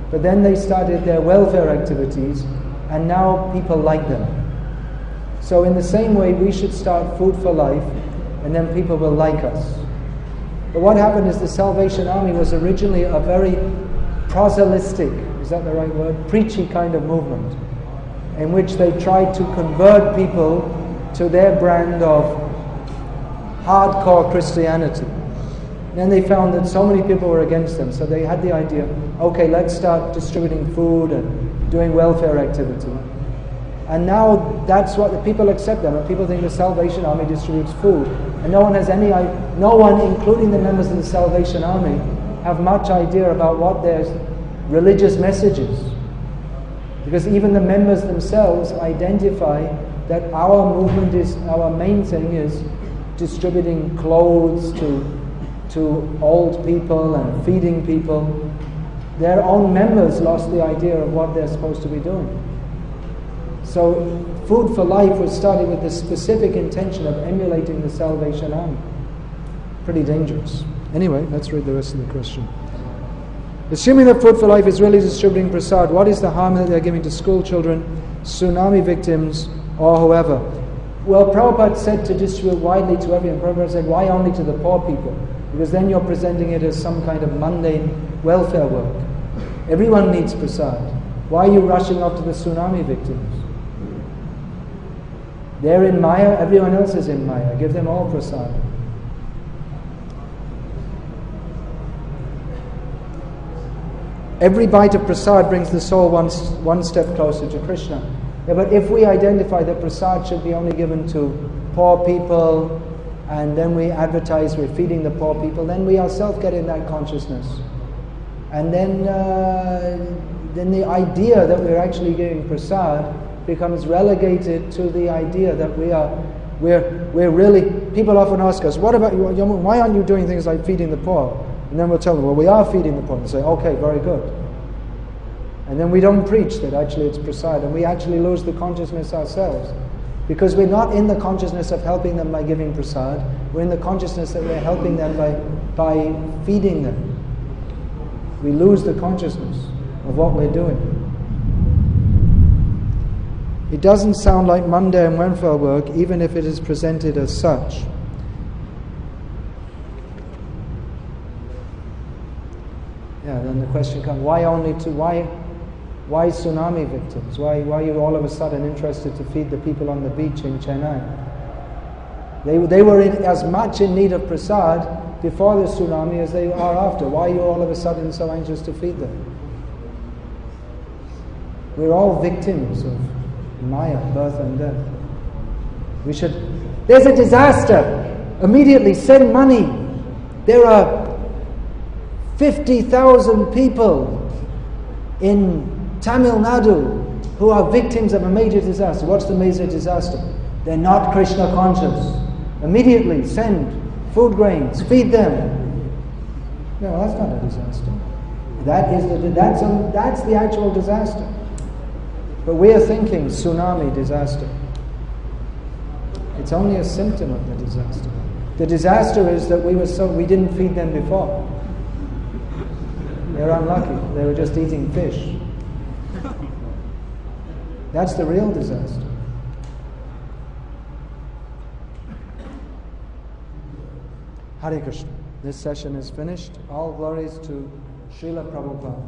but then they started their welfare activities, and now people like them. So in the same way, we should start Food for Life, and then people will like us. But what happened is the Salvation Army was originally a very proselytic, is that the right word? Preachy kind of movement, in which they tried to convert people to their brand of hardcore Christianity. Then they found that so many people were against them, so they had the idea, okay, let's start distributing food and doing welfare activity. And now that's what the people accept them, and people think the Salvation Army distributes food. And no one, including the members of the Salvation Army, have much idea about what their religious message is. Because even the members themselves identify that our movement is, our main thing is distributing clothes to old people and feeding people. Their own members lost the idea of what they're supposed to be doing. So Food for Life was started with the specific intention of emulating the Salvation Army. Pretty dangerous. Anyway, let's read the rest of the question. Assuming that Food for Life is really distributing prasad, what is the harm that they're giving to school children, tsunami victims, or whoever? Well, Prabhupada said to distribute widely to everyone. Prabhupada said, why only to the poor people? Because then you're presenting it as some kind of mundane welfare work. Everyone needs prasad. Why are you rushing off to the tsunami victims? They're in Maya, everyone else is in Maya. Give them all prasad. every bite of prasad brings the soul one step closer to Krishna. Yeah, but if we identify that prasad should be only given to poor people, and then we advertise we're feeding the poor people, then we ourselves get in that consciousness. And then the idea that we're actually giving prasad becomes relegated to the idea that we're really, people often ask us, what about you, why aren't you doing things like feeding the poor? And then we'll tell them, well, we are feeding the poor. And say, okay, very good. And then we don't preach that actually it's prasad, and we actually lose the consciousness ourselves. Because we're not in the consciousness of helping them by giving prasad, we're in the consciousness that we're helping them by feeding them. We lose the consciousness of what we're doing. It doesn't sound like mundane welfare work, even if it is presented as such. Yeah, then the question comes, why tsunami victims? Why are you all of a sudden interested to feed the people on the beach in Chennai? They were as much in need of prasad before the tsunami as they are after. Why are you all of a sudden so anxious to feed them? We're all victims of Maya, birth and death. There's a disaster! Immediately send money! There are 50,000 people in Tamil Nadu who are victims of a major disaster. What's the major disaster? They're not Krishna conscious. Immediately send food grains, feed them. No, that's not a disaster. That's the actual disaster. But we are thinking tsunami disaster. It's only a symptom of the disaster. The disaster is that we didn't feed them before. They're unlucky. They were just eating fish. That's the real disaster. Hare Krishna. This session is finished. All glories to Srila Prabhupada.